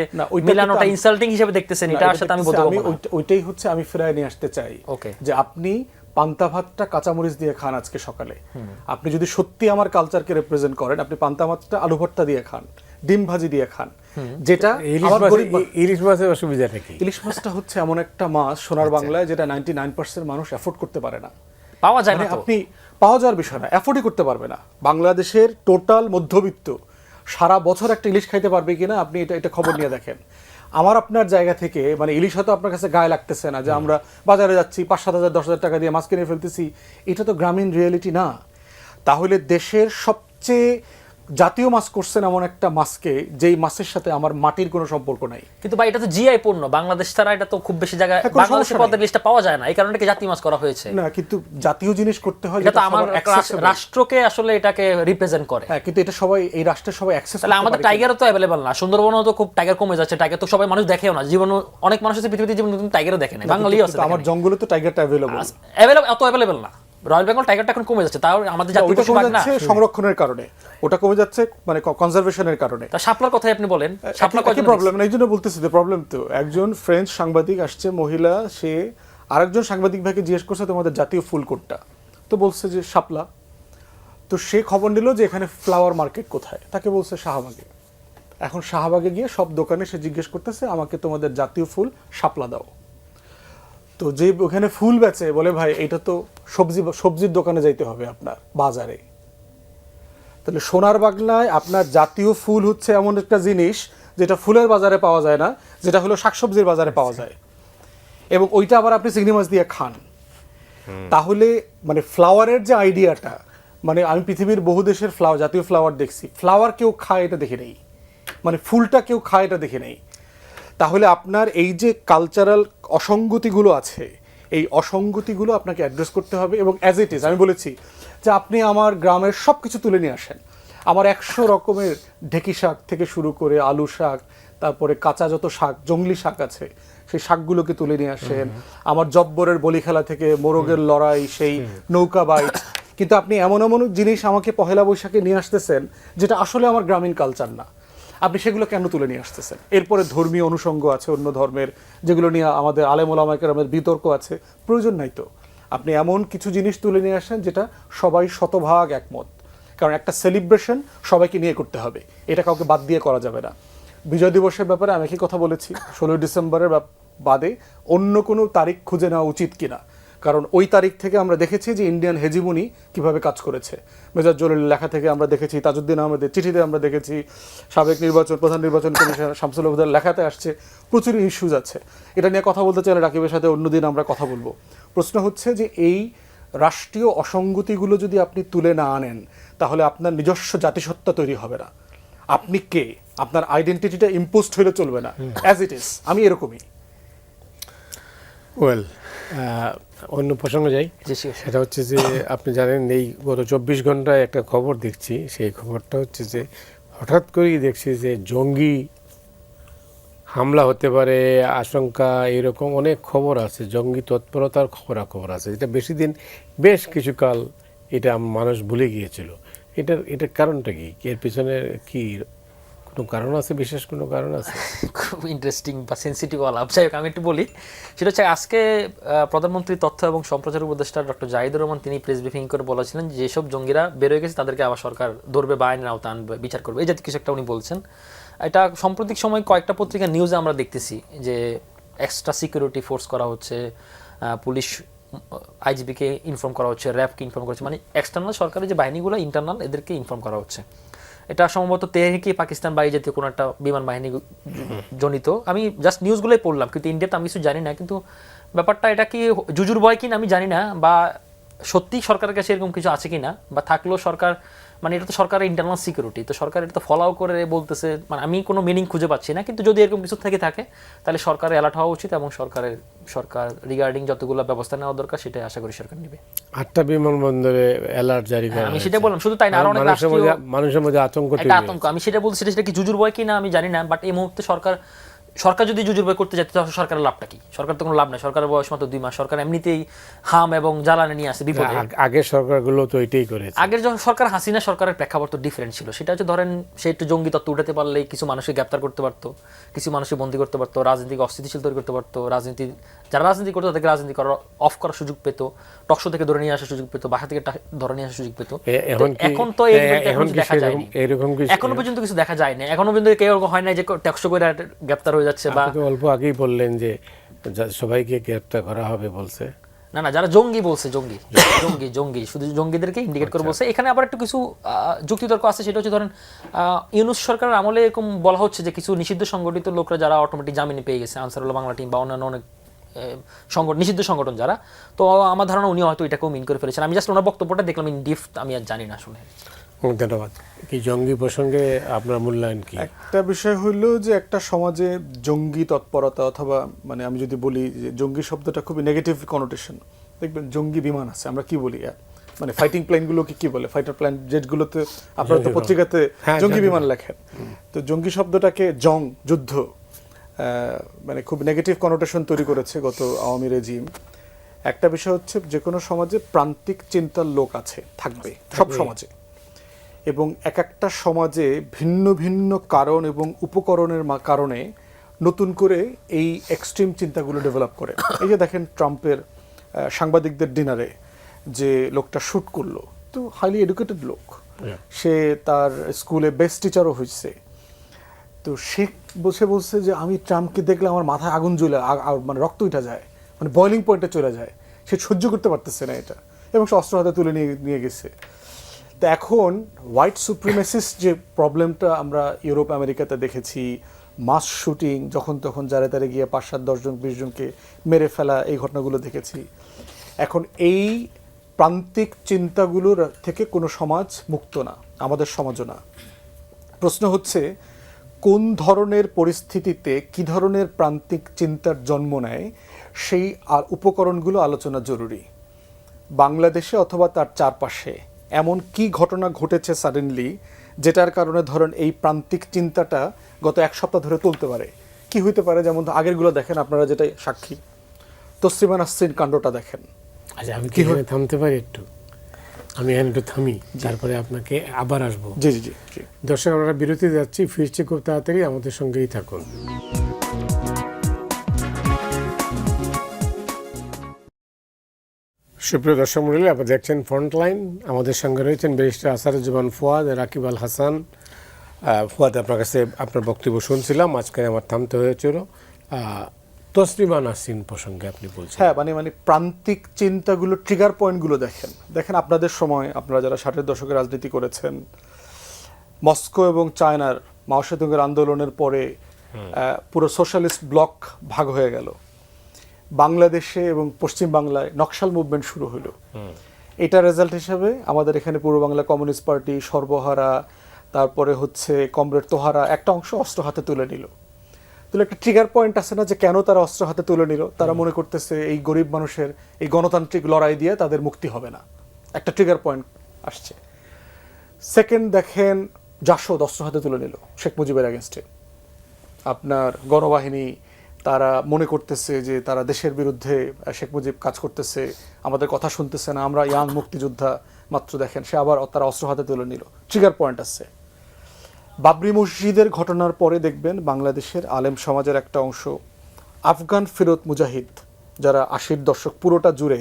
মেলানোটা ইনসাল্টিং হিসেবে দেখতেছেন, এটার সাথে আমি বলতে পারবো না। ওইটাই হচ্ছে আমি ফেরায় নিয়ে আসতে চাই, ওকে, যে আপনি পান্তা ভাতটা কাঁচামরিচ দিয়ে খান আজকে সকালে, আপনি যদি সত্যি আমার কালচারকে রিপ্রেজেন্ট করেন, আপনি পান্তা ভাতটা আলু ভর্তা দিয়ে খান, ডিম ভাজি দিয়ে খান, যেটা আমার গরিব ইলিশ মাছের অসুবিধাটা কি? ইলিশ মাছটা হচ্ছে এমন একটা মাছ সোনার বাংলায় যেটা 99% মানুষ অ্যাফোর্ড করতে পারে না। পাওয়া যায় না মানে তো। আপনি পাওয়া যাওয়ার বিষয় না, অ্যাফোর্ডই করতে পারবে না। বাংলাদেশের টোটাল মধ্যবিত্ত সারা বছর একটা ইলিশ খাইতে পারবে কিনা আপনি এটা খবর নিয়ে দেখেন। আমার আপনার জায়গা থেকে মানে ইলিশ হয়তো আপনার কাছে গায়ে লাগতেছে না, যে আমরা বাজারে যাচ্ছি 5-7 হাজার 10 হাজার টাকা দিয়ে মাছ কিনে ফেলতেছি, এটা তো গ্রামীণ রিয়েলিটি না। তাহলে দেশের সবচেয়ে জাতীয় মাছ করছেন এমন একটা মাছকে, যেই মাছের সাথে আমার মাটির কোনো সম্পর্ক নাই। কিন্তু ভাই এটা তো জিআই পণ্য, বাংলাদেশ ছাড়া এটা তো খুব বেশি জায়গায় হ্যাঁ, কোনো বাংলাদেশের সমস্যা পদের লিস্টটা পাওয়া যায় না, এই কারণে কি জাতীয় মাছ করা হয়েছে। না, কিন্তু জাতীয় জিনিস করতে হয়, এটা তো যেটা আমার সবার accessible। রাষ্ট্রকে আসলে এটাকে রিপ্রেজেন্ট করে। হ্যাঁ, কিন্তু এটা সবাই এই রাষ্ট্রের সবাই অ্যাক্সেস তাহলে আমাদের টাইগারও তো অ্যাভেলেবল না, সুন্দরবনও তো খুব টাইগার কমে যাচ্ছে, টাইগার তো সবাই মানুষ দেখেও না, জীবন অনেক মানুষ আছে পৃথিবীতে জীবন টাইগারও দেখে না, বাঙালিও আছে। আমার জঙ্গলে তো টাইগারটা অ্যাভেলেবল, অত অ্যাভেলেবল না। রয়্যাল বেঙ্গল টাইগারটা এখন কমে যাচ্ছে, তাও আমাদের জাতীয় ওটা পশু কমে বাঘ না। যাচ্ছে সংরক্ষণের কারণে, ওটা কমে যাচ্ছে মানে কনজারভেশনের কারণে। তা শাপলার কথাই আপনি বলেন, শাপলা কি প্রবলেম? এই জন্য বলতেছি যে প্রবলেম তো, একজন ফ্রেঞ্চ সাংবাদিক আসছে মহিলা, সে আরেকজন সাংবাদিক ভাইকে জিজ্ঞেস করছে তোমাদের জাতীয় ফুল কোনটা, তো বলছে যে শাপলা। তো সে খবর নিল যে এখানে ফ্লাওয়ার মার্কেট কোথায়, তাকে বলছে শাহবাগে। এখন শাহবাগে গিয়ে সব দোকানে সে জিজ্ঞেস করতেছে আমাকে তোমাদের জাতীয় ফুল শাপলা দাও। তো যে ওখানে ফুল বেচে বলে ভাই এটা তো সবজির দোকানে যাইতে হবে আপনার বাজারে। তাহলে সোনার বাংলায় আপনার জাতীয় ফুল হচ্ছে এমন একটা জিনিস যেটা ফুলের বাজারে পাওয়া যায় না, যেটা হলো শাকসবজির বাজারে পাওয়া যায়, এবং ওইটা আবার আপনি চিংড়ি মাছ দিয়ে খান। তাহলে মানে ফ্লাওয়ারের যে আইডিয়াটা, মানে আমি পৃথিবীর বহু দেশের জাতীয় ফ্লাওয়ার দেখছি, ফ্লাওয়ার কেউ খায় এটা দেখে নেই, মানে ফুলটা কেউ খায় এটা দেখে নেই। তাহলে আপনার এই যে কালচারাল অসঙ্গতিগুলো আছে, এই অসঙ্গতিগুলো আপনাকে অ্যাড্রেস করতে হবে। এবং অ্যাজ ইট ইজ আমি বলেছি যে আপনি আমার গ্রামের সব কিছু তুলে নিয়ে আসেন, আমার 100 রকমের ঢেকি শাক থেকে শুরু করে আলু শাক, তারপরে কাঁচা যত শাক জংলি শাক আছে সেই শাকগুলোকে তুলে নিয়ে আসেন, আমার জব্বরের বলি খেলা থেকে মোরগের লড়াই, সেই নৌকা বাইচ, কিন্তু আপনি এমন এমন জিনিস আমাকে পহেলা বৈশাখে নিয়ে আসতেছেন যেটা আসলে আমার গ্রামীণ কালচার না। আপনি সেগুলো কেন তুলে নিয়ে আসতেছেন? এরপরে ধর্মীয় অনুষঙ্গ আছে অন্য ধর্মের, যেগুলো নিয়ে আমাদের আলেম ওলামা কেরামের বিতর্ক আছে, প্রয়োজন নাই তো। আপনি এমন কিছু জিনিস তুলে নিয়ে আসেন যেটা সবাই শতভাগ একমত, কারণ একটা সেলিব্রেশন সবাইকে নিয়ে করতে হবে, এটা কাউকে বাদ দিয়ে করা যাবে না। বিজয় দিবসের ব্যাপারে আমি একই কথা বলেছি, 16 ডিসেম্বরের বাদে অন্য কোনো তারিখ খুঁজে নেওয়া উচিত কিনা, কারণ ওই তারিখ থেকে আমরা দেখেছি যে ইন্ডিয়ান হেজিমনি কিভাবে কাজ করেছে। মেজর জলিলের লেখা থেকে আমরা দেখেছি, তাজউদ্দিন আহমেদের চিঠিতে আমরা দেখেছি, সাবেক প্রধান নির্বাচন কমিশনার শামসুল হুদার লেখাতে আসছে, প্রচুর ইস্যুজ আছে। এটা নিয়ে কথা বলতে চাইলে রাকিবের সাথে অন্যদিন আমরা কথা বলবো। প্রশ্ন হচ্ছে যে এই রাষ্ট্রীয় অসঙ্গতিগুলো যদি আপনি তুলে না আনেন, তাহলে আপনার নিজস্ব জাতিসত্তা তৈরি হবে না। আপনি কে, আপনার আইডেন্টিটিটা ইম্পোজড হলে চলবে না, অ্যাজ ইট ইজ। আমি এরকমই। ওয়েল, অন্য প্রসঙ্গে যাই। সেটা হচ্ছে যে আপনি জানেন এই গত 24 ঘন্টায় একটা খবর দেখছি, সেই খবরটা হচ্ছে যে হঠাৎ করেই দেখছি যে জঙ্গি হামলা হতে পারে আশঙ্কা, এরকম অনেক খবর আছে, জঙ্গি তৎপরতার খবর আছে, এটা বেশ কিছুকাল এটা মানুষ ভুলে গিয়েছিল। এটার কারণটা কি? এর পিছনে কি কোনো কারণ আছে, বিশেষ কোনো কারণ আছে? খুব ইন্টারেস্টিং বা সেন্সিটিভ আলাপ। যাই হোক, আমি একটু বলি, সেটা হচ্ছে আজকে প্রধানমন্ত্রী তথ্য এবং সম্প্রচার উপদেষ্টা ডক্টর জাহিদুর রহমান তিনি প্রেস ব্রিফিং করে বলেছিলেন যে যেসব জঙ্গিরা বেরোয় গেছে তাদেরকে আবার সরকার ধরবে বা আইনের আওতায় আনবে, বিচার করবে, এই জাতীয় কিছু একটা উনি বলছেন। এটা সাম্প্রতিক সময় কয়েকটা পত্রিকার নিউজে আমরা দেখতেছি যে এক্সট্রা সিকিউরিটি ফোর্স করা হচ্ছে, পুলিশ আইজিপিকে ইনফর্ম করা হচ্ছে, র্যাবকে ইনফর্ম করা হচ্ছে, মানে এক্সটার্নাল সরকারি যে বাহিনীগুলো ইন্টারনাল এদেরকে ইনফর্ম করা হচ্ছে। এটা সম্ভবত তেহরিকে পাকিস্তান বা এই জাতীয় কোনো একটা বিমান বাহিনী জনিত। আমি জাস্ট নিউজগুলোই পড়লাম, কিন্তু ইন্ডিয়াতে আমি কিছু জানি না। কিন্তু ব্যাপারটা এটা কি জুজুর ভয় কিনা আমি জানি না, বা সত্যি সরকারের কাছে এরকম কিছু আছে কিনা, বা থাকলেও সরকার মানে এটা তো সরকারের ইন্টারনাল সিকিউরিটি, তো সরকার এটা তো ফলো করে বলতেছে, মানে আমি কোনো মিনিং খুঁজে পাচ্ছি না। কিন্তু যদি এরকম কিছু থেকে থাকে তাহলে সরকারের অ্যালার্ট হওয়া উচিত, এবং সরকার রিগার্ডিং যতগুলো ব্যবস্থা নেওয়া দরকার সেটাই আশা করি সরকার নেবে। 8টা বিমানবন্দরে অ্যালার্ট জারি করা, আমি সেটা বললাম, শুধু তাই না, আরো অনেক মানুষের মধ্যে আতঙ্ক, একটা আতঙ্ক। আমি সেটা বলছি, সেটা কি জুজুর ভয় কিনা আমি জানি না, বাট এই মুহূর্তে সরকার সরকার যদি জুজুর বই করতে যাচ্ছে তাহলে সরকারের লাভটা কি? সরকার তো কোনো লাভ নাই, সরকারের বয়স মাত্র 2 মাস, সরকার এমনিতেই হাম এবং জ্বালানি নিয়ে আসে বিপদে। আগের সরকারগুলো তো এটাই করেছে। আগের যখন সরকার হাসিনা সরকারের প্রেক্ষাপট তো ডিফারেন্ট ছিল, সেটা হচ্ছে ধরেন সে একটু জঙ্গি তত্ত্ব উঠাতে পারলেই কিছু মানুষকে গ্রেপ্তার করতে পারতো, কিছু মানুষকে বন্দী করতে পারতো, রাজনীতিক অস্থিতিশীল তৈরি করতে পারতো, যারা রাজনীতি করতো তাদেরকে রাজনীতি করার অফ করার সুযোগ পেতো, টকশো থেকে ধরে নিয়ে আসার সুযোগ পেতো, বাসা থেকে ধরে নিয়ে আসার সুযোগ পেতো। এখন তো এখন দেখা যায়নি, এখনো পর্যন্ত কিছু দেখা যায় না, এখনো পর্যন্ত কেউ হয় না যে টকশো করে গ্রেপ্তার হয়ে যাচ্ছে। বা অল্প আগেই বললেন যে সবাইকে গ্রেপ্তার করা হবে বলছে। না না, যারা জঙ্গি বলছে, জঙ্গি শুধু জঙ্গিদেরকে ইন্ডিকেট করে বলছে। এখানে আবার একটু কিছু যুক্তিতর্ক আছে, সেটা হচ্ছে ধরেন ইউনূস সরকারের আমলে এরকম বলা হচ্ছে যে কিছু নিষিদ্ধ সংগঠিত লোকরা যারা অটোমেটিক জামিনে পেয়ে গেছে, আনসারুল্লাহ বাংলা টিম বা অন্যান্য অনেক নিষিদ্ধ সংগঠন যারা, তো আমার ধারণা উনি হয়তো এটাকেও মিন করে ফেলেছেন। আমি জাস্ট ওনার বক্তব্যটা দেখলাম ইন ডিপথ, আমি আর জানি না আসলে। ধন্যবাদ। কি জঙ্গি প্রসঙ্গে আপনার মূল্যায়ন কি? একটা বিষয় হইল যে একটা সমাজে জঙ্গি তৎপরতা অথবা মানে আমি যদি বলি যে জঙ্গি শব্দটা খুবই নেগেটিভ কনোটেশন। দেখবেন জঙ্গি বিমান আছে, আমরা কি বলি মানে ফাইটিং প্লেনগুলোকে কি বলে, ফাইটার প্লেন জেটগুলোতে আপনারা তো পত্রিকাতে জঙ্গি বিমান লেখেন। তো জঙ্গি শব্দটাকে যুদ্ধ মানে খুব নেগেটিভ কনোটেশন তৈরি করেছে গত আওয়ামী রেজিম। একটা বিষয় হচ্ছে যে কোনো সমাজে প্রান্তিক চিন্তার লোক আছে, থাকবে সব সমাজে, এবং এক একটা সমাজে ভিন্ন ভিন্ন কারণ এবং উপকরণের কারণে নতুন করে এই এক্সট্রিম চিন্তাগুলো ডেভেলপ করে। এই যে দেখেন ট্রাম্পের সাংবাদিকদের ডিনারে যে লোকটা শ্যুট করলো, তো হাইলি এডুকেটেড লোক, সে তার স্কুলে বেস্ট টিচারও হয়েছে। তো সে বলছে যে আমি ট্রাম্পকে দেখলে আমার মাথায় আগুন জ্বলে মানে রক্ত উঠা যায়, মানে বয়লিং পয়েন্টে চলে যায়, সে সহ্য করতে পারতেছে না এটা, এবং সে অস্ত্র হাতে তুলে নিয়ে গেছে। তো এখন হোয়াইট সুপ্রিমেসিস্ট যে প্রবলেমটা আমরা ইউরোপ আমেরিকাতে দেখেছি, মাস শুটিং, যখন তখন যারে তারে গিয়ে 5-7-10 জন 20 জনকে মেরে ফেলা, এই ঘটনাগুলো দেখেছি। এখন এই প্রান্তিক চিন্তাগুলোর থেকে কোনো সমাজ মুক্ত না, আমাদের সমাজও না। প্রশ্ন হচ্ছে কোন ধরনের পরিস্থিতিতে কি ধরনের প্রান্তিক চিন্তার জন্ম নেয়, সেই উপকরণগুলো আলোচনা জরুরি। বাংলাদেশে অথবা তার চারপাশে এমন কি ঘটনা ঘটেছে সাডেনলি, যেটার কারণে ধরেন এই প্রান্তিক চিন্তাটা গত 1 সপ্তাহ ধরে তুলতে পারে? কি হইতে পারে? যেমন আগেরগুলো দেখেন, আপনারা যেটা সাক্ষী, তসলিমা নাসরিন কাণ্ডটা দেখেন। আচ্ছা, আমি কি থামতে পারি একটু? আমি এখানে একটু থামি, তারপরে আপনাকে আবার আসবো। জি জি জি। দর্শক, আমরা বিরতি যাচ্ছি, ফিরছি খুব তাড়াতাড়ি, আমাদের সঙ্গেই থাকুন। সুপ্রিয় দর্শক মণ্ডলী, আপনারা দেখছেন ফ্রন্টলাইন। আমাদের সঙ্গে রয়েছেন ব্যারিস্টার আসাদুজ্জামান ফুয়াদ, রাকিব আল হাসান। ফুয়াদ, আপনার কাছে আপনার বক্তব্য শুনছিলাম, আজকে আমার থামতে হয়েছিল। তসলিমা নাসরিন প্রসঙ্গে আপনি বলছেন। হ্যাঁ, মানে প্রান্তিক চিন্তাগুলো, ট্রিগার পয়েন্টগুলো দেখেন আপনাদের সময়, আপনারা যারা 60-এর দশকে রাজনীতি করেছেন, মস্কো এবং চায়নার মাও সেতুংয়ের আন্দোলনের পরে পুরো সোশ্যালিস্ট ব্লক ভাগ হয়ে গেল। বাংলাদেশে এবং পশ্চিম বাংলায় নকশাল মুভমেন্ট শুরু হলো। এটা রেজাল্ট হিসেবে আমাদের এখানে পূর্ব বাংলা কমিউনিস্ট পার্টি, সর্বহারা, তারপরে হচ্ছে কমরেড তোহারা একটা অংশ অস্ত্র হাতে তুলে নিল। তাহলে একটা ট্রিগার পয়েন্ট আছে না, যে কেন তারা অস্ত্র হাতে তুলে নিল? তারা মনে করতেছে এই গরিব মানুষের এই গণতান্ত্রিক লড়াই দিয়ে তাদের মুক্তি হবে না, একটা ট্রিগার পয়েন্ট আসছে। সেকেন্ড দেখেন, জাসদ অস্ত্র হাতে তুলে নিল শেখ মুজিবের এগেনস্টে। আপনার গণবাহিনী, তারা মনে করতেছে যে তারা দেশের বিরুদ্ধে শেখ মুজিব কাজ করতেছে, আমাদের কথা শুনতেছে না, আমরা ইয়াং মুক্তিযোদ্ধা মাত্র। দেখেন, সে আবার তারা অস্ত্র হাতে তুলে নিল, ট্রিগার পয়েন্ট আছে। বাবরি মসজিদের ঘটনার পরে দেখবেন বাংলাদেশের আলেম সমাজের একটা অংশ, আফগান ফিরোত মুজাহিদ, যারা 80-র দশক পুরোটা জুড়ে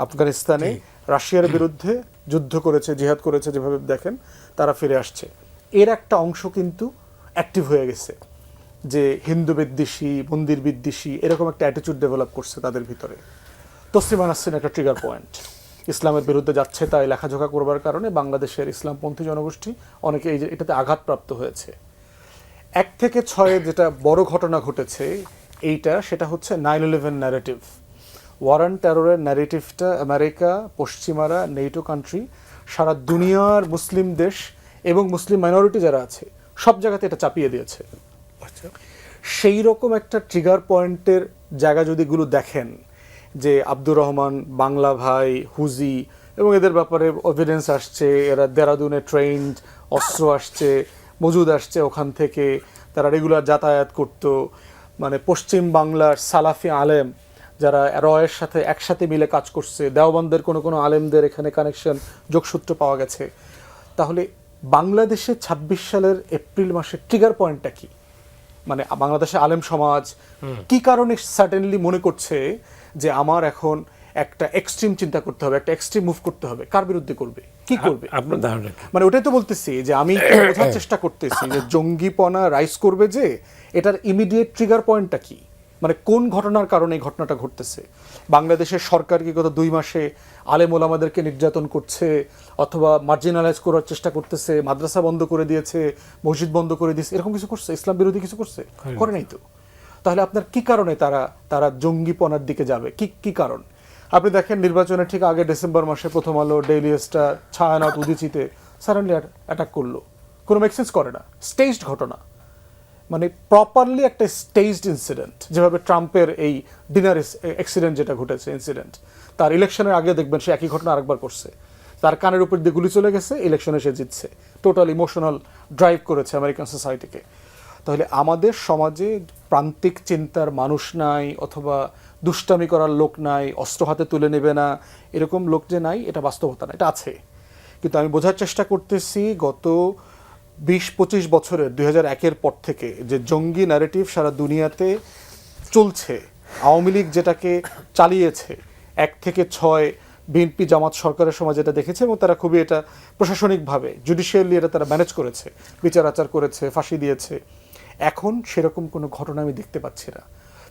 আফগানিস্তানে রাশিয়ার বিরুদ্ধে যুদ্ধ করেছে, জিহাদ করেছে, যেভাবে দেখেন তারা ফিরে আসছে। এর একটা অংশ কিন্তু অ্যাক্টিভ হয়ে গেছে, যে হিন্দু বিদ্বেষী, মন্দির বিদ্বেষী, এরকম একটা অ্যাটিটিউড ডেভেলপ করছে তাদের ভিতরে। তসলিমা নাসরিন একটা ট্রিগার পয়েন্ট, ইসলামের বিরুদ্ধে যাচ্ছে তাই লেখাজোখা করবার কারণে বাংলাদেশের ইসলামপন্থী জনগোষ্ঠী অনেকে এটাতে আঘাতপ্রাপ্ত হয়েছে। 1 থেকে 6 যেটা বড় ঘটনা ঘটেছে সেটা হচ্ছে 9/11 ন্যারেটিভ, ওয়ার অন টেররের ন্যারেটিভটা আমেরিকা, পশ্চিমারা, নেটো কান্ট্রি, সারা দুনিয়ার মুসলিম দেশ এবং মুসলিম মাইনরিটি যারা আছে সব জায়গাতে এটা চাপিয়ে দিয়েছে। সেই রকম একটা ট্রিগার পয়েন্টের জায়গা যদি গুলো দেখেন, যে আব্দুর রহমান, বাংলা ভাই, হুজি, এবং এদের ব্যাপারে এভিডেন্স আসছে, এরা দেরাদুনে ট্রেন্ড, অস্ত্র আসছে, মজুদ আসছে ওখান থেকে, তারা রেগুলার যাতায়াত করতো, মানে পশ্চিম বাংলার সালাফি আলেম যারা রয়ের সাথে একসাথে মিলে কাজ করছে, দেওবন্দের কোনো কোনো আলেমদের এখানে কানেকশন যোগসূত্র পাওয়া গেছে। তাহলে বাংলাদেশে ২৬ সালের এপ্রিল মাসের ট্রিগার পয়েন্টটা কি? মানে বাংলাদেশের আলেম সমাজ কি কারণে সার্টেনলি মনে করছে যে আমার এখন একটা এক্সট্রিম চিন্তা করতে হবে, একটা এক্সট্রিম মুভ করতে হবে? কার বিরুদ্ধে করবে, কি করবে? আপনার ধারণা কি? মানে ওটাই তো বলতেছি যে আমি বোঝার চেষ্টা করতেছি যে জঙ্গিপনা রাইজ করবে, যে এটার ইমিডিয়েট ট্রিগার পয়েন্টটা কি, মানে কোন ঘটনার কারণে এই ঘটনাটা ঘটতেছে? বাংলাদেশের সরকার কি গত 2 মাসে আলেম ওলামাদেরকে নির্যাতন করছে অথবা মার্জিনালাইজ করার চেষ্টা করতেছে, মাদ্রাসা বন্ধ করে দিয়েছে, মসজিদ বন্ধ করে দিয়েছে, এরকম কিছু করছে? ইসলাম বিরোধী কিছু করছে? করে নাই তো। তাহলে আপনার কি কারণে তারা জঙ্গিপনার দিকে যাবে? কি কারণ? আপনি দেখেন নির্বাচনের ঠিক আগে ডিসেম্বর মাসে প্রথম আলো, ডেইলি স্টার, ছায়ানট, উদীচিতে সাডেনলি অ্যাটাক করলো। কোনো মেকসেন্স করে না, স্টেজড ঘটনা, মানে প্রপারলি একটা স্টেজড ইনসিডেন্ট। যেভাবে ট্রাম্পের এই ডিনার অ্যাক্সিডেন্ট যেটা ঘটেছে ইনসিডেন্ট, তার ইলেকশনের আগে দেখবেন সে একই ঘটনা আরেকবার করছে, তার কানের উপর দিয়ে গুলি চলে গেছে, ইলেকশনে সে জিতছে, টোটাল ইমোশনাল ড্রাইভ করেছে আমেরিকান সোসাইটিকে। তাহলে আমাদের সমাজে প্রান্তিক চিন্তার মানুষ নাই, অথবা দুষ্টামি করার লোক নাই, অস্ত্র হাতে তুলে নেবে না এরকম লোক যে নাই, এটা বাস্তবতা না, এটা আছে। কিন্তু আমি বোঝার চেষ্টা করতেছি গত ২০-২৫ বছরের ২০০১-এর পর থেকে যে জঙ্গি ন্যারেটিভ সারা দুনিয়াতে চলছে, আওয়ামী লীগ যেটাকে চালিয়েছে ১ থেকে ৬ বিএনপি জামাত সরকারের সময় যেটা দেখেছে, এবং তারা খুবই এটা প্রশাসনিকভাবে জুডিশিয়ালি এটা তারা ম্যানেজ করেছে, বিচার আচার করেছে, ফাঁসি দিয়েছে। এখন সেরকম কোনো ঘটনা আমি দেখতে পাচ্ছি না।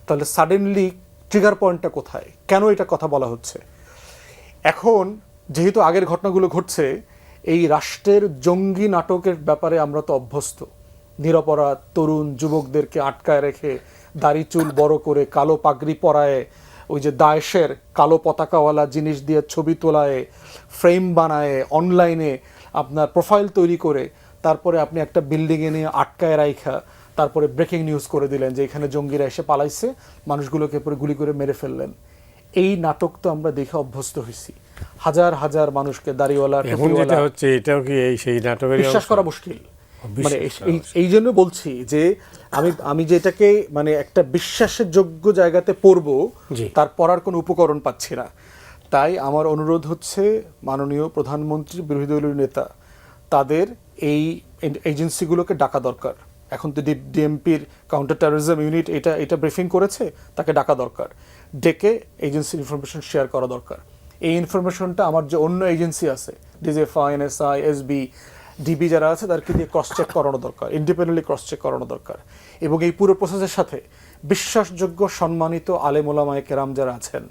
তাহলে সাডেনলি ট্রিগার পয়েন্টটা কোথায়? কেন এটা কথা বলা হচ্ছে এখন? যেহেতু আগের ঘটনাগুলো ঘটছে, এই রাষ্ট্রের জঙ্গি নাটকের ব্যাপারে আমরা তো অভ্যস্ত। নিরপরাধ তরুণ যুবকদেরকে আটকায় রেখে, দাড়ি চুল বড় করে, কালো পাগড়ি পরায়, ওই যে দায়েশের কালো পতাকাওয়ালা জিনিস দিয়ে ছবি তোলায়, ফ্রেম বানায়, অনলাইনে আপনার প্রোফাইল তৈরি করে, তারপরে আপনি একটা বিল্ডিংয়ে নিয়ে আটকায় রাইখা তারপরে ব্রেকিং নিউজ করে দিলেন যে এখানে জঙ্গিরা এসে পালাইছে, মানুষগুলোকে পরে গুলি করে মেরে ফেললেন। এই নাটক তো আমরা দেখে অভ্যস্ত হয়েছি। হাজার হাজার মানুষকে দাড়িওয়ালা, এখন যেটা হচ্ছে এটাও কি এই সেই নাটকের বিশ্বাস করা মুশকিল। মানে এই জন্য বলছি যে আমি যেটাকে মানে একটা বিশ্বাসের যোগ্য জায়গাতে পড়বো, তার পড়ার কোনো উপকরণ পাচ্ছি না। তাই আমার অনুরোধ হচ্ছে মাননীয় প্রধানমন্ত্রী, বিরোধী দলীয় নেতা, তাদের এই এজেন্সিগুলোকে ডাকা দরকার। এখন তো ডিএমপির কাউন্টার টেরোরিজম ইউনিট এটা ব্রিফিং করেছে, তাকে ডাকা দরকার, ডেকে এজেন্সির ইনফরমেশন শেয়ার করা দরকার। এই ইনফরমেশনটা আমার যে অন্য এজেন্সি আছে, ডিজিএফআই, এনএসআই, এসবি, ডিবি যারা আছে, তাদেরকে দিয়ে ক্রস চেক করানো দরকার, ইন্ডিপেন্ডেন্টলি ক্রস চেক করানো দরকার। এবং এই পুরো প্রসেসের সাথে বিশ্বাসযোগ্য সম্মানিত আলেম ওলামায়ে কেরাম যারা আছেন,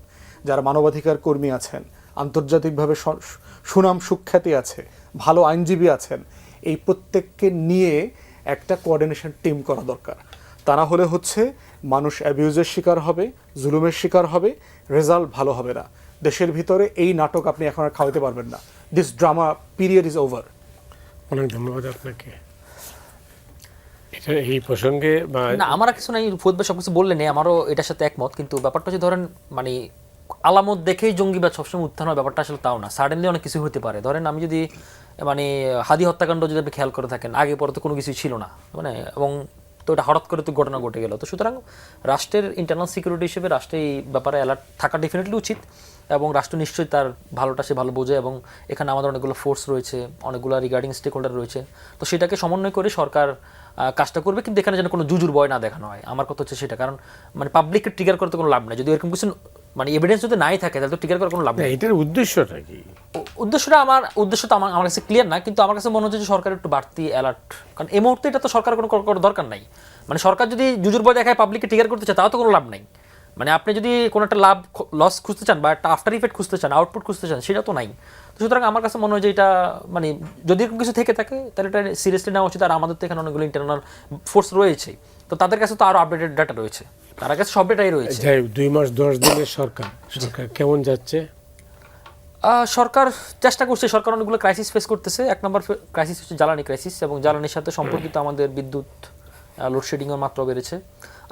যারা মানবাধিকার কর্মী আছেন, আন্তর্জাতিকভাবে সুনাম সুখ্যাতি আছে, ভালো আইনজীবী আছেন, এই প্রত্যেককে নিয়ে একটা কোঅর্ডিনেশন টিম করা দরকার। তা না হলে হচ্ছে মানুষ অ্যাবিউজের শিকার হবে, জুলুমের শিকার হবে, রেজাল্ট ভালো হবে না। দেশের ভিতরে এই নাটক আপনি এখন আর খাওয়াতে পারবেন না। This drama period is over. অনেক ধন্যবাদ আপনাকে। এটা এই প্রসঙ্গে না, আমার আর কিছু নাই, ফুয়াদ ভাই সবকিছু বললেন, আমারও এটার সাথে একমত। কিন্তু ব্যাপারটা হচ্ছে ধরেন মানে আলামত দেখেই জঙ্গিবাদ সবসময় উত্থান হয়, ব্যাপারটা আসলে তাও না। সাডেনলি অনেক কিছু হতে পারে। ধরেন আমি যদি মানে হাদি হত্যাকাণ্ড যদি আপনি খেয়াল করে থাকেন, আগে পরে তো কোনো কিছুই ছিল না, মানে এবং তো এটা হঠাৎ করে তো ঘটনা ঘটে গেল। তো সুতরাং রাষ্ট্রের ইন্টারনাল সিকিউরিটি হিসেবে রাষ্ট্রে এই ব্যাপারে অ্যালার্ট থাকা ডেফিনেটলি উচিত, এবং রাষ্ট্র নিশ্চয়ই তার ভালোটা সে ভালো বোঝে, এবং এখানে আমাদের অনেকগুলো ফোর্স রয়েছে, অনেকগুলো রিগার্ডিং স্টেক হোল্ডার রয়েছে। তো সেটাকে সমন্বয় করে সরকার কাজটা করবে, কিন্তু এখানে যেন কোনো জুজুর ভয় না দেখানো হয়। আমার কথা হচ্ছে সেটা, কারণ মানে পাবলিককে ট্রিগার করতে কোনো লাভ নেই। যদি এরকম কিছু মানে এভিডেন্স যদি নাই থাকে, তাহলে তো ট্রিগার করার কোনো লাভ নেই। এটার উদ্দেশ্যটা কি? উদ্দেশ্য তো আমার কাছে ক্লিয়ার না, কিন্তু আমার কাছে মনে হচ্ছে যে সরকার একটু বাড়তি অ্যালার্ট, কারণ এই মুহূর্তে এটা তো সরকার কোনো দরকার নাই। মানে সরকার যদি জুজুর ভয় দেখায় পাবলিককে ট্রিগার করতে চায়, তাও তো কোনো লাভ নাই। মানে আপনি যদি কোনো একটা লস খুঁজতে চান বা একটা আফটার ইফেক্ট খুঁজতে চান, আউটপুট খুঁজতে চান, সেটা তো নাই। তো সুতরাং আমার কাছে মনে হয় যে এটা মানে যদি এরকম কিছু থেকে থাকে, তাহলে এটা সিরিয়াসলি নেওয়া উচিত। আর আমাদের তো এখানে অনেকগুলো ইন্টারনাল ফোর্স রয়েছে, তো তাদের কাছে তো আরও আপডেটেড ডাটা রয়েছে, তার কাছে সব ডেটাই রয়েছে। 2 মাস 10 দিনের সরকার কেমন যাচ্ছে? সরকার চেষ্টা করছে, সরকার অনেকগুলো ক্রাইসিস ফেস করতেছে। 1 নম্বর ক্রাইসিস হচ্ছে জ্বালানি ক্রাইসিস, এবং জ্বালানির সাথে সম্পর্কিত আমাদের বিদ্যুৎ লোডশেডিংয়ের মাত্রা বেড়েছে।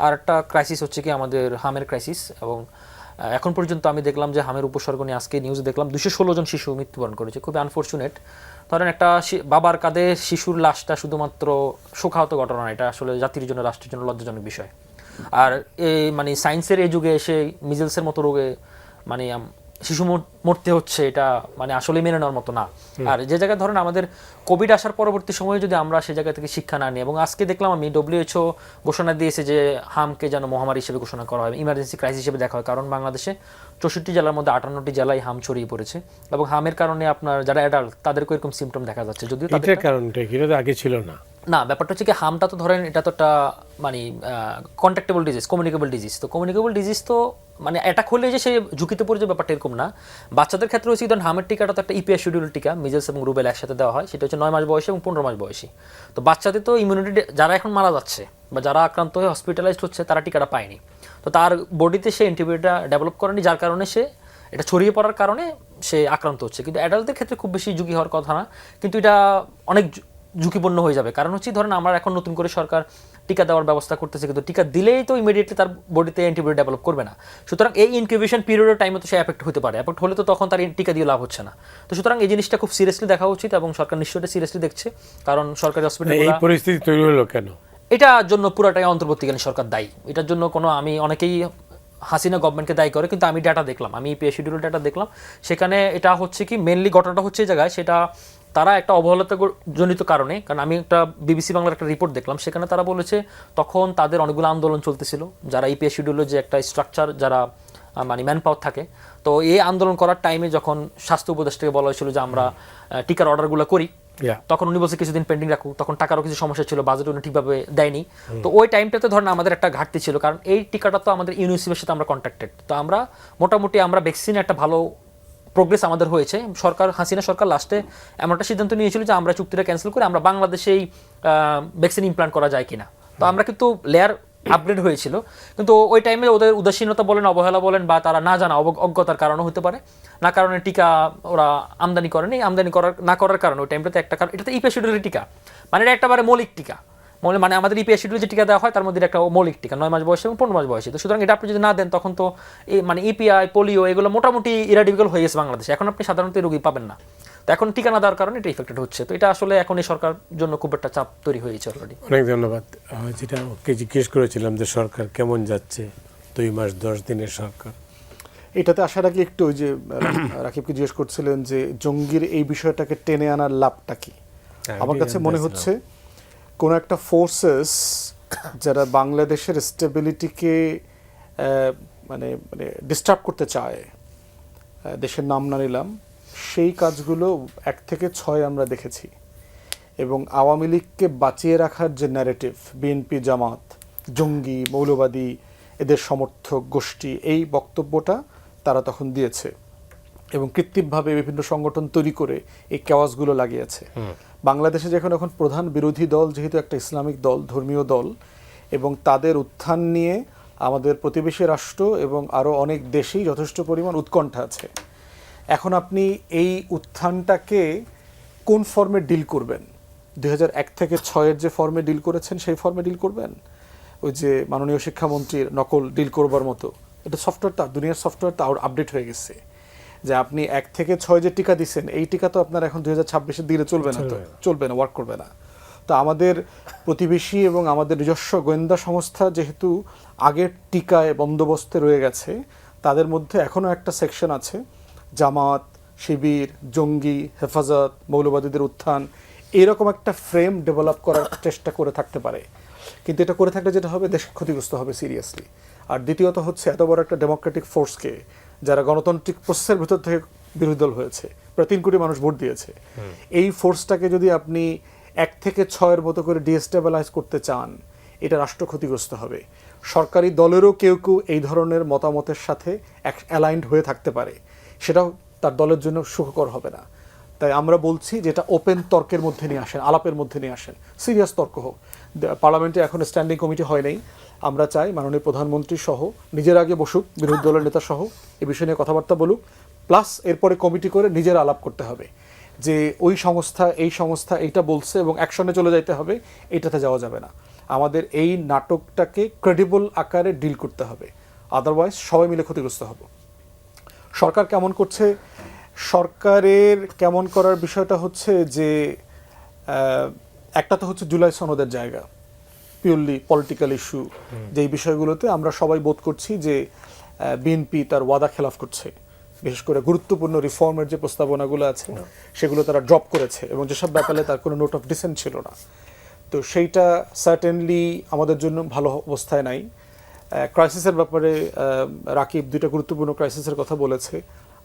আর একটা ক্রাইসিস হচ্ছে কি আমাদের হামের ক্রাইসিস, এবং এখন পর্যন্ত আমি দেখলাম যে হামের উপসর্গ নিয়ে আজকে নিউজে দেখলাম 216 জন শিশু মৃত্যুবরণ করেছে। খুবই আনফর্চুনেট। ধরেন একটা বাবার কাঁধে শিশুর লাশটা শুধুমাত্র শোকাহত ঘটনা, এটা আসলে জাতির জন্য, রাষ্ট্রের জন্য লজ্জাজনক বিষয়। আর এই মানে সায়েন্সের এই যুগে এসে মিজেলসের মতো রোগে মানে শিশু মরতে হচ্ছে, এটা মানে আসলে মেনে নেওয়ার মতো না। আর যে জায়গায় ধরেন আমাদের কোভিড আসার পরবর্তী সময়ে যদি আমরা সেই জায়গা থেকে শিক্ষা না নিই, এবং আজকে দেখলাম আমি WHO ঘোষণা দিয়েছে যে হামকে যেন মহামারী হিসেবে ঘোষণা করা হয়, ইমার্জেন্সি ক্রাইসিস হিসেবে দেখা হয়, কারণ বাংলাদেশে 64 জেলার মধ্যে 58টি জেলায় হাম ছড়িয়ে পড়েছে, এবং হামের কারণে আপনার যারা অ্যাডাল্ট তাদেরকে এরকম সিমটম দেখা যাচ্ছে, যদিও এটার কারণটা কি, এটা তো আগে ছিল না। না, ব্যাপারটা হচ্ছে কি হামটা তো ধরেন এটা তো একটা মানে কন্ট্যাক্টেবল ডিজিজ, কমিউনিকেবল ডিজিজ। তো কমিউনিকেবল ডিজিজ তো মানে অ্যাটাক হলে যে সে ঝুঁকিতে পড়ে যে ব্যাপারটা এরকম না। বাচ্চাদের ক্ষেত্রে হচ্ছে ধরেন হামের টিকাটা তো একটা ইপিআর শিডিউল টিকা, মিজেলস এবং রুবেল একসাথে দেওয়া হয়, সেটা হচ্ছে 9 মাস বয়সী এবং 15 মাস বয়সী। তো বাচ্চাদের তো ইমিউনিটি, যারা এখন মারা যাচ্ছে বা যারা আক্রান্ত হয়ে হসপিটালাইজড হচ্ছে তারা টিকাটা পায়নি, তো তার বডিতে সে অ্যান্টিবডিটা ডেভেলপ করেনি, যার কারণে সে এটা ছড়িয়ে পড়ার কারণে সে আক্রান্ত হচ্ছে। কিন্তু অ্যাডাল্টদের ক্ষেত্রে খুব বেশি ঝুঁকি হওয়ার কথা না, কিন্তু এটা অনেক ঝুঁকিপূর্ণ হয়ে যাবে। কারণ হচ্ছে ধরেন আমরা এখন নতুন করে সরকার টিকা দেওয়ার ব্যবস্থা করতেছে, কিন্তু টিকা দিলেই তো ইমিডিয়েটলি তার বডিতে অ্যান্টিবডি ডেভেলপ করবে না। সুতরাং এই ইনকিউবেশন পিরিয়ডের টাইমে তো সে এফেক্ট হতে পারে, এফেক্ট হলে তো তখন তার টিকা দিয়ে লাভ হচ্ছে না। তো সুতরাং এই জিনিসটা খুব সিরিয়াসলি দেখা উচিত, এবং সরকার নিশ্চয়ই সিরিয়াসলি দেখছে, কারণ সরকারি হসপিটাল এই পরিস্থিতি তৈরি হলো কেন? এটার জন্য পুরাটাই অন্তর্বর্তীকালীন সরকার দায়ী। এটার জন্য কোনো আমি অনেকেই হাসিনা গভর্নমেন্টকে দায়ী করে, কিন্তু আমি ডাটা দেখলাম, আমি ইপিআর শিডিউল ডাটা দেখলাম, সেখানে এটা হচ্ছে কি মেনলি ঘটনাটা হচ্ছে এই জায়গায়, সেটা তারা একটা অবহেলিত জনিত কারণে, কারণ আমি একটা বিবিসি বাংলার একটা রিপোর্ট দেখলাম, সেখানে তারা বলেছে তখন তাদের অনেকগুলো আন্দোলন চলতেছিল, যারা ইপিআর শিডিউলের যে একটা স্ট্রাকচার, যারা মানে ম্যান পাওয়ার থাকে, তো এই আন্দোলন করার টাইমে যখন স্বাস্থ্য উপদেষ্টাকে বলা হয়েছিল যে আমরা টিকার অর্ডারগুলো করি, তখন উনি বলছে কিছুদিন পেন্ডিং রাখুক, তখন টাকারও কিছু সমস্যা ছিল, বাজেট উনি ঠিকভাবে দেয়নি। তো ওই টাইমটাতে ধরেন আমাদের একটা ঘাটতি ছিল, কারণ এই টিকাটা তো আমাদের ইউনিসেফের সাথে আমরা কন্ট্যাক্টেড, তো আমরা মোটামুটি আমরা ভ্যাকসিনে একটা ভালো প্রোগ্রেস আমাদের হয়েছে। সরকার, হাসিনা সরকার লাস্টে এমন একটা সিদ্ধান্ত নিয়েছিল যে আমরা চুক্তিটা ক্যান্সেল করে আমরা বাংলাদেশেই ভ্যাকসিন ইমপ্লান্ট করা যায় কিনা। তো আমরা কিন্তু লেয়ার আপগ্রেড হয়েছিল, কিন্তু ওই টাইমে ওদের উদাসীনতা বলেন, অবহেলা বলেন, বা তারা না জানা অজ্ঞতার কারণও হতে পারে, না কারণে টিকা ওরা আমদানি করেনি। আমদানি না করার কারণে ওই টাইমটাতে একটা কারণ, এটা তো ইপিআর শিডিউলের টিকা, মানে এটা একেবারে মৌলিক টিকা, মানে আমাদের ইপিআর শিডিউলে যে টিকা দেওয়া হয় তার মধ্যে একটা মৌলিক টিকা, 9 মাস বয়সে এবং 15 মাস বয়সে। তো সুতরাং এটা আপনি যদি না দেন তখন তো এই মানে ইপিআই, পোলিও এগুলো মোটামুটি ইরাডিকেবল হয়ে গেছে বাংলাদেশে, এখন আপনি সাধারণত রোগী পাবেন না। তো এখন টিকা না দেওয়ার কারণে এটা ইফেক্টেড হচ্ছে। তো এটা আসলে এখন এই সরকার জন্য খুব একটা চাপ তৈরি হয়েছে অলরেডি। অনেক ধন্যবাদ। যেটা ওকে জিজ্ঞেস করেছিলাম যে সরকার কেমন যাচ্ছে, 2 মাস 10 দিনের সরকার, এটাতে আসার আগে একটু ওই যে রাকিবকে জিজ্ঞেস করছিলেন যে জঙ্গির এই বিষয়টাকে টেনে আনার লাভটা কি। আমার কাছে মনে হচ্ছে কোনো একটা ফোর্সেস যারা বাংলাদেশের স্টেবিলিটিকে মানে মানে ডিস্টার্ব করতে চায়, দেশের নাম না নিলাম, সেই কাজগুলো 1 থেকে 6 আমরা দেখেছি। এবং আওয়ামী লীগকে বাঁচিয়ে রাখার যে ন্যারেটিভ, বিএনপি, জামাত, জঙ্গি, মৌলবাদী, এদের সমর্থক গোষ্ঠী, এই বক্তব্যটা তারা তখন দিয়েছে এবং কৃত্রিমভাবে বিভিন্ন সংগঠন তৈরি করে এই কেওয়াসগুলো লাগিয়েছে। বাংলাদেশে যখন এখন প্রধান বিরোধী দল যেহেতু একটা ইসলামিক দল, ধর্মীয় দল, এবং তাদের উত্থান নিয়ে আমাদের প্রতিবেশী রাষ্ট্র এবং আরও অনেক দেশেই যথেষ্ট পরিমাণ উৎকণ্ঠা আছে। এখন আপনি এই উত্থানটাকে কোন ফর্মে ডিল করবেন? 2001 থেকে 6-এর যে ফর্মে ডিল করেছেন সেই ফর্মে ডিল করবেন? ওই যে মাননীয় শিক্ষামন্ত্রীর নকল ডিল করবার মতো? এটা সফটওয়্যারটা, দুনিয়ার সফটওয়্যারটা আপডেট হয়ে গেছে, যে আপনি 1 থেকে 6 যে টিকা দিচ্ছেন, এই টিকা তো আপনার এখন 2026-এর দিলে চলবে না, তো চলবে না, ওয়ার্ক করবে না। তো আমাদের প্রতিবেশী এবং আমাদের নিজস্ব গোয়েন্দা সংস্থা যেহেতু আগের টিকায় বন্দোবস্তে রয়ে গেছে, তাদের মধ্যে এখনও একটা সেকশন আছে, জামাত, শিবির, জঙ্গি, হেফাজত, মৌলবাদীদের উত্থান, এরকম একটা ফ্রেম ডেভেলপ করার চেষ্টা করে থাকতে পারে। কিন্তু এটা করে থাকলে যেটা হবে, দেশ ক্ষতিগ্রস্ত হবে সিরিয়াসলি। আর দ্বিতীয়ত হচ্ছে, এত বড় একটা ডেমোক্রেটিক ফোর্সকে, যারা গণতান্ত্রিক প্রসেসের ভিতর থেকে বিরোধী দল হয়েছে, প্রায় 3 কোটি মানুষ ভোট দিয়েছে, এই ফোর্সটাকে যদি আপনি 1 থেকে 6-এর মতো করে ডিস্টেবিলাইজ করতে চান, এটা রাষ্ট্র ক্ষতিগ্রস্ত হবে। সরকারি দলেরও কেউ কেউ এই ধরনের মতামতের সাথে অ্যালাইন্ড হয়ে থাকতে পারে, সেটাও তার দলের জন্য সুখকর হবে না। তাই আমরা বলছি যে এটা ওপেন তর্কের মধ্যে নিয়ে আসেন, আলাপের মধ্যে নিয়ে আসেন, সিরিয়াস তর্ক হোক। পার্লামেন্টে এখন স্ট্যান্ডিং কমিটি হয় নাই, আমরা চাই মাননীয় প্রধানমন্ত্রী সহ নিজের আগে বসুক, বিরোধী দলের নেতা সহ এই বিষয় নিয়ে কথাবার্তা বলুক, প্লাস এরপরে কমিটি করে নিজের আলাপ করতে হবে যে ওই সংস্থা এই সংস্থা এইটা বলছে এবং অ্যাকশনে চলে যাইতে হবে, এইটাতে যাওয়া যাবে না। আমাদের এই নাটকটাকে ক্রেডিবল আকারে ডিল করতে হবে, আদারওয়াইজ সবাই মিলে ক্ষতিগ্রস্ত হব। সরকার কেমন করছে? সরকারের কেমন করার বিষয়টা হচ্ছে যে একটা তো হচ্ছে জুলাই সনদের জায়গা, পিওরলি পলিটিক্যাল ইস্যু, যেই বিষয়গুলোতে আমরা সবাই বোধ করছি যে বিএনপি তার ওয়াদা খেলাফ করছে, বিশেষ করে গুরুত্বপূর্ণ রিফর্মের যে প্রস্তাবনাগুলো আছে সেগুলো তারা ড্রপ করেছে এবং যেসব ব্যাপারে তার কোনো নোট অফ ডিসেন্ট ছিল না। তো সেইটা সার্টেনলি আমাদের জন্য ভালো অবস্থায় নাই। ক্রাইসিসের ব্যাপারে রাকিব দুইটা গুরুত্বপূর্ণ ক্রাইসিসের কথা বলেছে।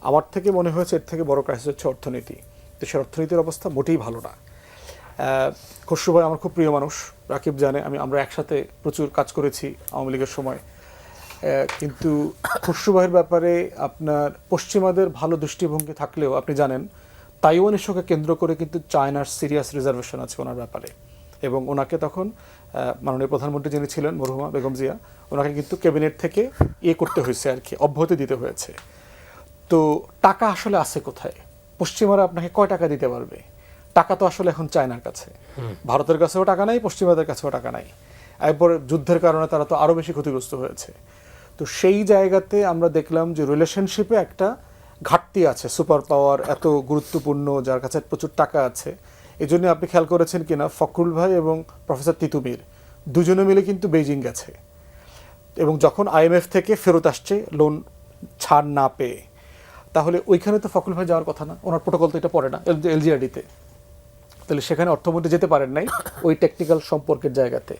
আমার থেকে মনে হয়েছে এর থেকে বড় ক্রাইসিস হচ্ছে অর্থনীতি। দেশের অর্থনীতির অবস্থা মোটেই ভালো না। খসরু ভাই আমার খুব প্রিয় মানুষ, রাকিব জানে, আমরা একসাথে প্রচুর কাজ করেছি আওয়ামী লীগের সময়। কিন্তু খসরু ভাইয়ের ব্যাপারে আপনার পশ্চিমাদের ভালো দৃষ্টিভঙ্গি থাকলেও আপনি জানেন তাইওয়ান ইস্যুকে কেন্দ্র করে কিন্তু চায়নার সিরিয়াস রিজার্ভেশন আছে ওনার ব্যাপারে, এবং ওনাকে তখন মাননীয় প্রধানমন্ত্রী যিনি ছিলেন মরহুমা বেগম জিয়া, ওনাকে কিন্তু ক্যাবিনেট থেকে করতে হয়েছে আর কি, অব্যাহতি দিতে হয়েছে। তো টাকা আসলে আছে কোথায়? পশ্চিমারা আপনাকে কয় টাকা দিতে পারবে? টাকা তো আসলে এখন চায়নার কাছে, ভারতের কাছেও টাকা নাই, পশ্চিমাদের কাছেও টাকা নাই। এরপর যুদ্ধের কারণে তারা তো আরো বেশি ক্ষতিগ্রস্ত হয়েছে। তো সেই জায়গাতে আমরা দেখলাম যে রিলেশনশিপে একটা ঘাটতি আছে। সুপার পাওয়ার এত গুরুত্বপূর্ণ, যার কাছে প্রচুর টাকা আছে, এই জন্য আপনি খেয়াল করেছেন কিনা ফখরুল ভাই এবং প্রফেসর তিতুমির দুজনে মিলে কিন্তু বেইজিং গেছে, এবং যখন আইএমএফ থেকে ফেরত আসছে লোন ছাড় না পেয়ে, তাহলে ওইখানে তো ফখরুল ভাই যাওয়ার কথা না, ওনার প্রোটোকল তো এটা পড়ে না এলজিআরডিতে, তাহলে সেখানে অর্থমন্ত্রী যেতে পারেন নাই ওই টেকনিক্যাল সম্পর্কের জায়গাতে।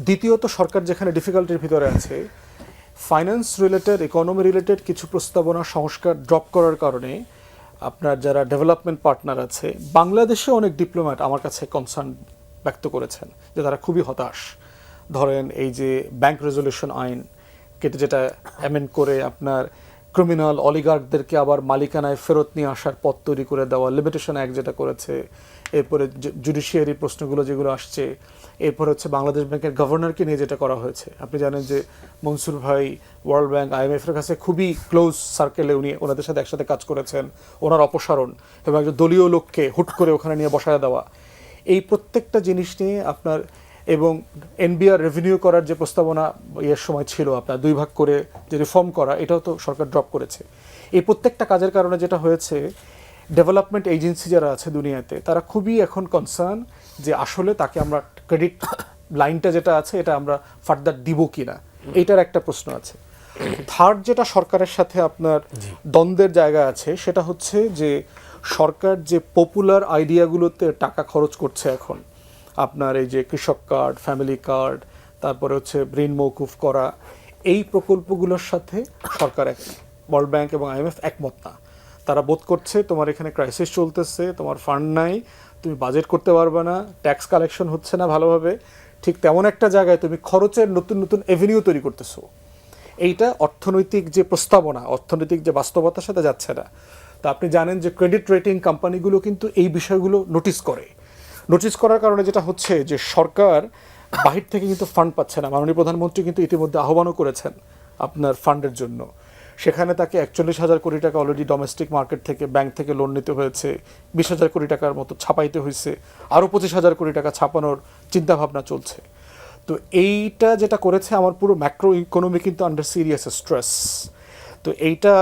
দ্বিতীয়ত সরকার যেখানে ডিফিকাল্টির ভিতরে আছে, ফাইন্যান্স রিলেটেড, ইকোনমি রিলেটেড কিছু প্রস্তাবনা সংস্কার ড্রপ করার কারণে আপনার যারা ডেভেলপমেন্ট পার্টনার আছে, বাংলাদেশে অনেক ডিপ্লোম্যাট আমার কাছে কনসার্ন ব্যক্ত করেছেন যে তারা খুবই হতাশ। ধরেন এই যে ব্যাংক রেজলিউশন আইন কেটে যেটা অ্যামেন্ড করে আপনার ক্রিমিনাল অলিগার্কদেরকে আবার মালিকানায় ফেরত নিয়ে আসার পথ তৈরি করে দেওয়া, লিমিটেশন অ্যাক্ট যেটা করেছে, এরপরে জুডিশিয়ারি প্রশ্নগুলো যেগুলো আসছে, এরপর হচ্ছে বাংলাদেশ ব্যাংকের গভর্নরকে নিয়ে যেটা করা হয়েছে। আপনি জানেন যে মনসুর ভাই ওয়ার্ল্ড ব্যাংক আইএমএফের কাছে খুবই ক্লোজ সার্কেলে, উনি ওনাদের সাথে একসাথে কাজ করেছেন। ওনার অপসারণ এবং একজন দলীয় লোককে হুট করে ওখানে নিয়ে বসায় দেওয়া, এই প্রত্যেকটা জিনিস নিয়ে আপনার, এবং এনবিআর রেভিনিউ করার যে প্রস্তাবনা এর সময় ছিল আপনার 2 ভাগ করে যে রিফর্ম করা, এটাও তো সরকার ড্রপ করেছে। এই প্রত্যেকটা কাজের কারণে যেটা হয়েছে, ডেভেলপমেন্ট এজেন্সি যারা আছে দুনিয়াতে তারা খুবই এখন কনসার্ন যে আসলে তাকে আমরা ক্রেডিট লাইনটা যেটা আছে এটা আমরা ফার্দার দিব কিনা, এইটার একটা প্রশ্ন আছে। থার্ড যেটা সরকারের সাথে আপনার দ্বন্দ্বের জায়গা আছে, সেটা হচ্ছে যে সরকার যে পপুলার আইডিয়াগুলোতে টাকা খরচ করছে এখন, আপনার এই যে কৃষক কার্ড, ফ্যামিলি কার্ড, তারপরে হচ্ছে ঋণ মৌকুফ করা, এই প্রকল্পগুলোর সাথে সরকার ওয়ার্ল্ড ব্যাংক এবং আইএমএফ একমত না। তারা বোধ করছে তোমার এখানে ক্রাইসিস চলতেছে, তোমার ফান্ড নাই, তুমি বাজেট করতে পারবে না, ট্যাক্স কালেকশন হচ্ছে না ভালোভাবে, ঠিক তেমন একটা জায়গায় তুমি খরচের নতুন নতুন এভিনিউ তৈরি করতেছো। এইটা অর্থনৈতিক যে প্রস্তাবনা, অর্থনৈতিক যে বাস্তবতার সাথে যাচ্ছে না। তো আপনি জানেন যে ক্রেডিট রেটিং কোম্পানিগুলো কিন্তু এই বিষয়গুলো নোটিস করে। নোটিস করার কারণে যেটা হচ্ছে যে সরকার বাহির থেকে কিন্তু ফান্ড পাচ্ছে না। মাননীয় প্রধানমন্ত্রী কিন্তু ইতিমধ্যে আহ্বানও করেছেন আপনার ফান্ডের জন্য। সেখানে তাকে 41,000 কোটি টাকা অলরেডি ডোমেস্টিক মার্কেট থেকে, ব্যাংক থেকে লোন নিতে হয়েছে, 20,000 কোটি টাকার মতো ছাপাইতে হয়েছে, আরও 25,000 কোটি টাকা ছাপানোর চিন্তাভাবনা চলছে। তো এইটা যেটা করেছে, আমার পুরো ম্যাক্রো ইকোনমি কিন্তু আন্ডার সিরিয়াস স্ট্রেস। তো এইটা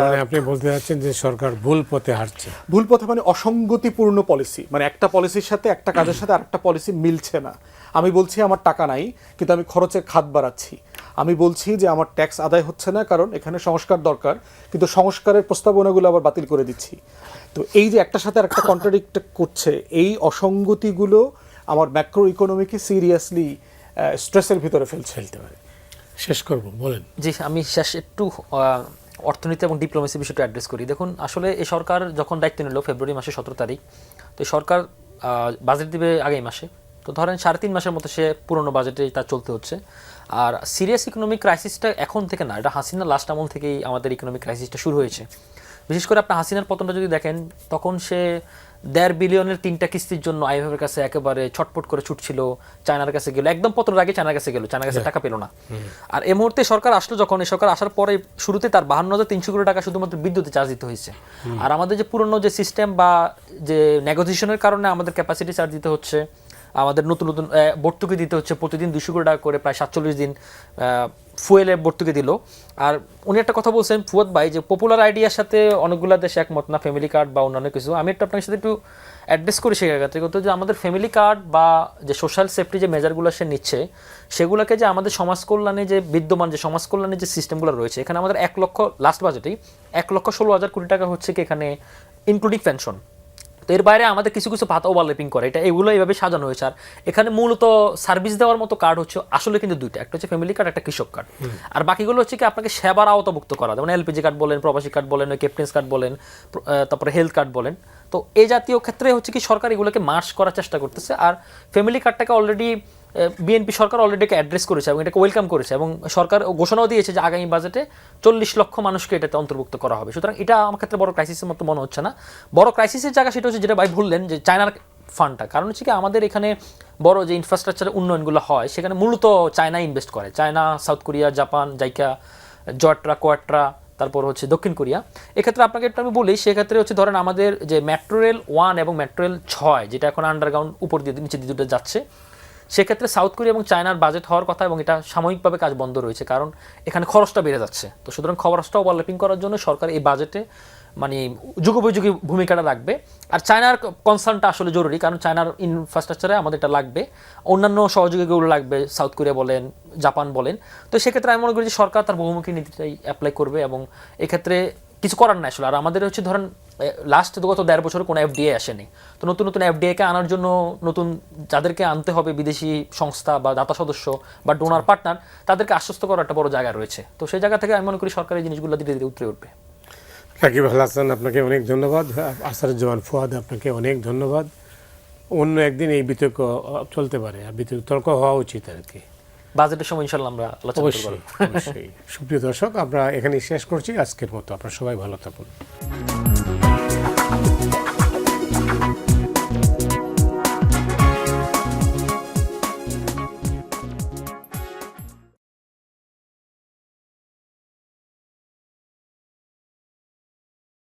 মানে আপনি বলতে চাচ্ছেন যে সরকার ভুল পথে হাঁটছে। ভুল পথে মানে অসঙ্গতিপূর্ণ পলিসি, মানে একটা পলিসির সাথে, একটা কাজের সাথে আরেকটা পলিসি মিলছে না। আমি বলছি আমার টাকা নাই কিন্তু আমি খরচের খাত বাড়াচ্ছি। আমি বলছি যে আমার ট্যাক্স আদায় হচ্ছে না কারণ এখানে সংস্কার দরকার, কিন্তু সংস্কারের প্রস্তাবনাগুলো আবার বাতিল করে দিচ্ছি। তো এই যে একটার সাথে আরেকটা কন্ট্রাডিক্ট করছে, এই অসঙ্গতিগুলো আমার ম্যাক্রো ইকোনমিকে সিরিয়াসলি স্ট্রেসের ভিতরে ফেলতে পারে। শেষ করব, বলেন। জি, আমি শেষ একটু অর্থনীতি এবং ডিপ্লোমেসি বিষয়টা অ্যাড্রেস করি। দেখুন, আসলে এই সরকার যখন দায়িত্ব নিল ফেব্রুয়ারি মাসে 17 তারিখ, তো এই সরকার বাজেট দিবে আগামী মাসে। তো ধরেন 3.5 মাসের মতো সে পুরনো বাজেটে তার চলতে হচ্ছে। আর সিরিয়াস ইকোনমিক ক্রাইসিসটা এখন থেকে না, এটা হাসিনা লাস্ট আমল থেকেই আমাদের ইকোনমিক ক্রাইসিসটা শুরু হয়েছে। বিশেষ করে আপনার হাসিনার পতনটা যদি দেখেন, তখন সে 1.5 বিলিয়নের 3টা কিস্তির জন্য আইএমএফের কাছে একেবারে ছটপট করে ছুটছিল, চায়নার কাছে গেল, একদম পতনের আগে চায়নার কাছে গেল, চায়নার কাছে টাকা পেল না। আর এই মুহূর্তে সরকার আসলো, যখন এই সরকার আসার পরে শুরুতে তার 52,300 কোটি টাকা শুধুমাত্র বিদ্যুতে চার্জ দিতে হয়েছে। আর আমাদের যে পুরনো যে সিস্টেম বা যে নেগোসিয়েশনের কারণে আমাদের ক্যাপাসিটি চার্জ দিতে হচ্ছে, আমাদের নতুন নতুন ভর্তুকি দিতে হচ্ছে প্রতিদিন 200 কোটি টাকা করে, প্রায় 47 দিন ফুয়েলে ভর্তুকি দিল। আর উনি একটা কথা বলছেন ফুয়াদ ভাই, যে পপুলার আইডিয়ার সাথে অনেকগুলো দেশে একমত না, ফ্যামিলি কার্ড বা অন্যান্য কিছু। আমি একটু আপনার সাথে একটু অ্যাড্রেস করি সেই জায়গাতে, যে আমাদের ফ্যামিলি কার্ড বা যে সোশ্যাল সেফটি যে মেজারগুলো সে নিচ্ছে, সেগুলোকে যে আমাদের সমাজ কল্যাণে যে বিদ্যমান যে সমাজ কল্যাণে যে সিস্টেমগুলো রয়েছে, এখানে আমাদের 1 লক্ষ লাস্ট বাজেটেই 1,16,000 কোটি টাকা হচ্ছে কি এখানে ইনক্লুডিং পেনশন। তো এর বাইরে আমাদের কিছু কিছু ভাতা ওভারল্যাপিং করে, এগুলো এইভাবে সাজানো হয়েছে। আর এখানে মূলত সার্ভিস দেওয়ার মতো কার্ড হচ্ছে আসলে কিন্তু দুইটা, একটা হচ্ছে ফ্যামিলি কার্ড, একটা কৃষক কার্ড। আর বাকিগুলো হচ্ছে কি আপনাকে সেবার আওতাভুক্ত করা, যেমন এলপিজি কার্ড বলেন, প্রবাসী কার্ড বলেন, ক্যাপ্টেন্স কার্ড বলেন, তারপরে হেলথ কার্ড বলেন। তো এই জাতীয় ক্ষেত্রে হচ্ছে কি সরকার এগুলোকে মার্জ করার চেষ্টা করতেছে। আর ফ্যামিলি কার্ডটাকে অলরেডি বিএনপি সরকার অলরেডি অ্যাড্রেস করেছে এবং এটাকে ওয়েলকাম করেছে, এবং সরকার ঘোষণাও দিয়েছে যে আগামী বাজেটে 40 লক্ষ মানুষকে এটাতে অন্তর্ভুক্ত করা হবে। সুতরাং এটা আমার ক্ষেত্রে বড় ক্রাইসিসের মতো মনে হচ্ছে না। বড় ক্রাইসিসের জায়গা সেটা হচ্ছে যেটা ভাই বললেন, যে চায়নার ফান্ডটা। কারণ হচ্ছে কি আমাদের এখানে বড় যে ইনফ্রাস্ট্রাকচারের উন্নয়নগুলো হয় সেখানে মূলত চায়না ইনভেস্ট করে, China, South Korea, Japan, JICA, জয়ট্রা, কোয়াট্রা, তারপর হচ্ছে দক্ষিণ কোরিয়া। এক্ষেত্রে আপনাকে একটু আমি বলি, সেক্ষেত্রে হচ্ছে ধরেন আমাদের যে মেট্রো রেল 1 এবং মেট্রো রেল 6 যেটা এখন আন্ডারগ্রাউন্ড উপর দিয়ে নিচে দিয়ে দুটো যাচ্ছে, সেক্ষেত্রে সাউথ কোরিয়া এবং চায়নার বাজেট হওয়ার কথা, এবং এটা সাময়িকভাবে কাজ বন্ধ রয়েছে কারণ এখানে খরচটা বেড়ে যাচ্ছে। তো সুতরাং খরচটা ওভারল্যাপিং করার জন্য সরকার এই বাজেটে মানে যুগোপযোগী ভূমিকাটা রাখবে। আর চায়নার কনসার্নটা আসলে জরুরি, কারণ চায়নার ইনফ্রাস্ট্রাকচারে আমাদের এটা লাগবে, অন্যান্য সহযোগীগুলো লাগবে, সাউথ কোরিয়া বলেন, জাপান বলেন। তো সেক্ষেত্রে আমি মনে করি যে সরকার তার বহুমুখী নীতিটাই অ্যাপ্লাই করবে, এবং এক্ষেত্রে কিছু করার নাই আসলে। আর আমাদের হচ্ছে ধরেন লাস্ট গত 1.5 বছরে কোনো এফডিআই আসেনি। তো নতুন নতুন এফডিআইকে আনার জন্য নতুন যাদেরকে আনতে হবে, বিদেশি সংস্থা বা দাতা সদস্য বা ডোনার পার্টনার, তাদেরকে আশ্বস্ত করার একটা বড় জায়গা রয়েছে। তো সেই জায়গা থেকে আমি মনে করি সরকার এই জিনিসগুলো ধীরে ধীরে উতরে উঠবে। রাকিব আল হাসান, আপনাকে অনেক ধন্যবাদ। আসাদুজ্জামান ফুয়াদ, আপনাকে অনেক ধন্যবাদ। অন্য একদিন এই বিতর্ক চলতে পারে, আর বিতর্ক হওয়া উচিত আর কি। বাজেটের সময় ইনশাল্লাহ আমরা আলোচনা করব। অবশ্যই। সুপ্রিয় দর্শক, আমরা এখানেই শেষ করছি আজকের মতো। আপনারা সবাই ভালো থাকুন।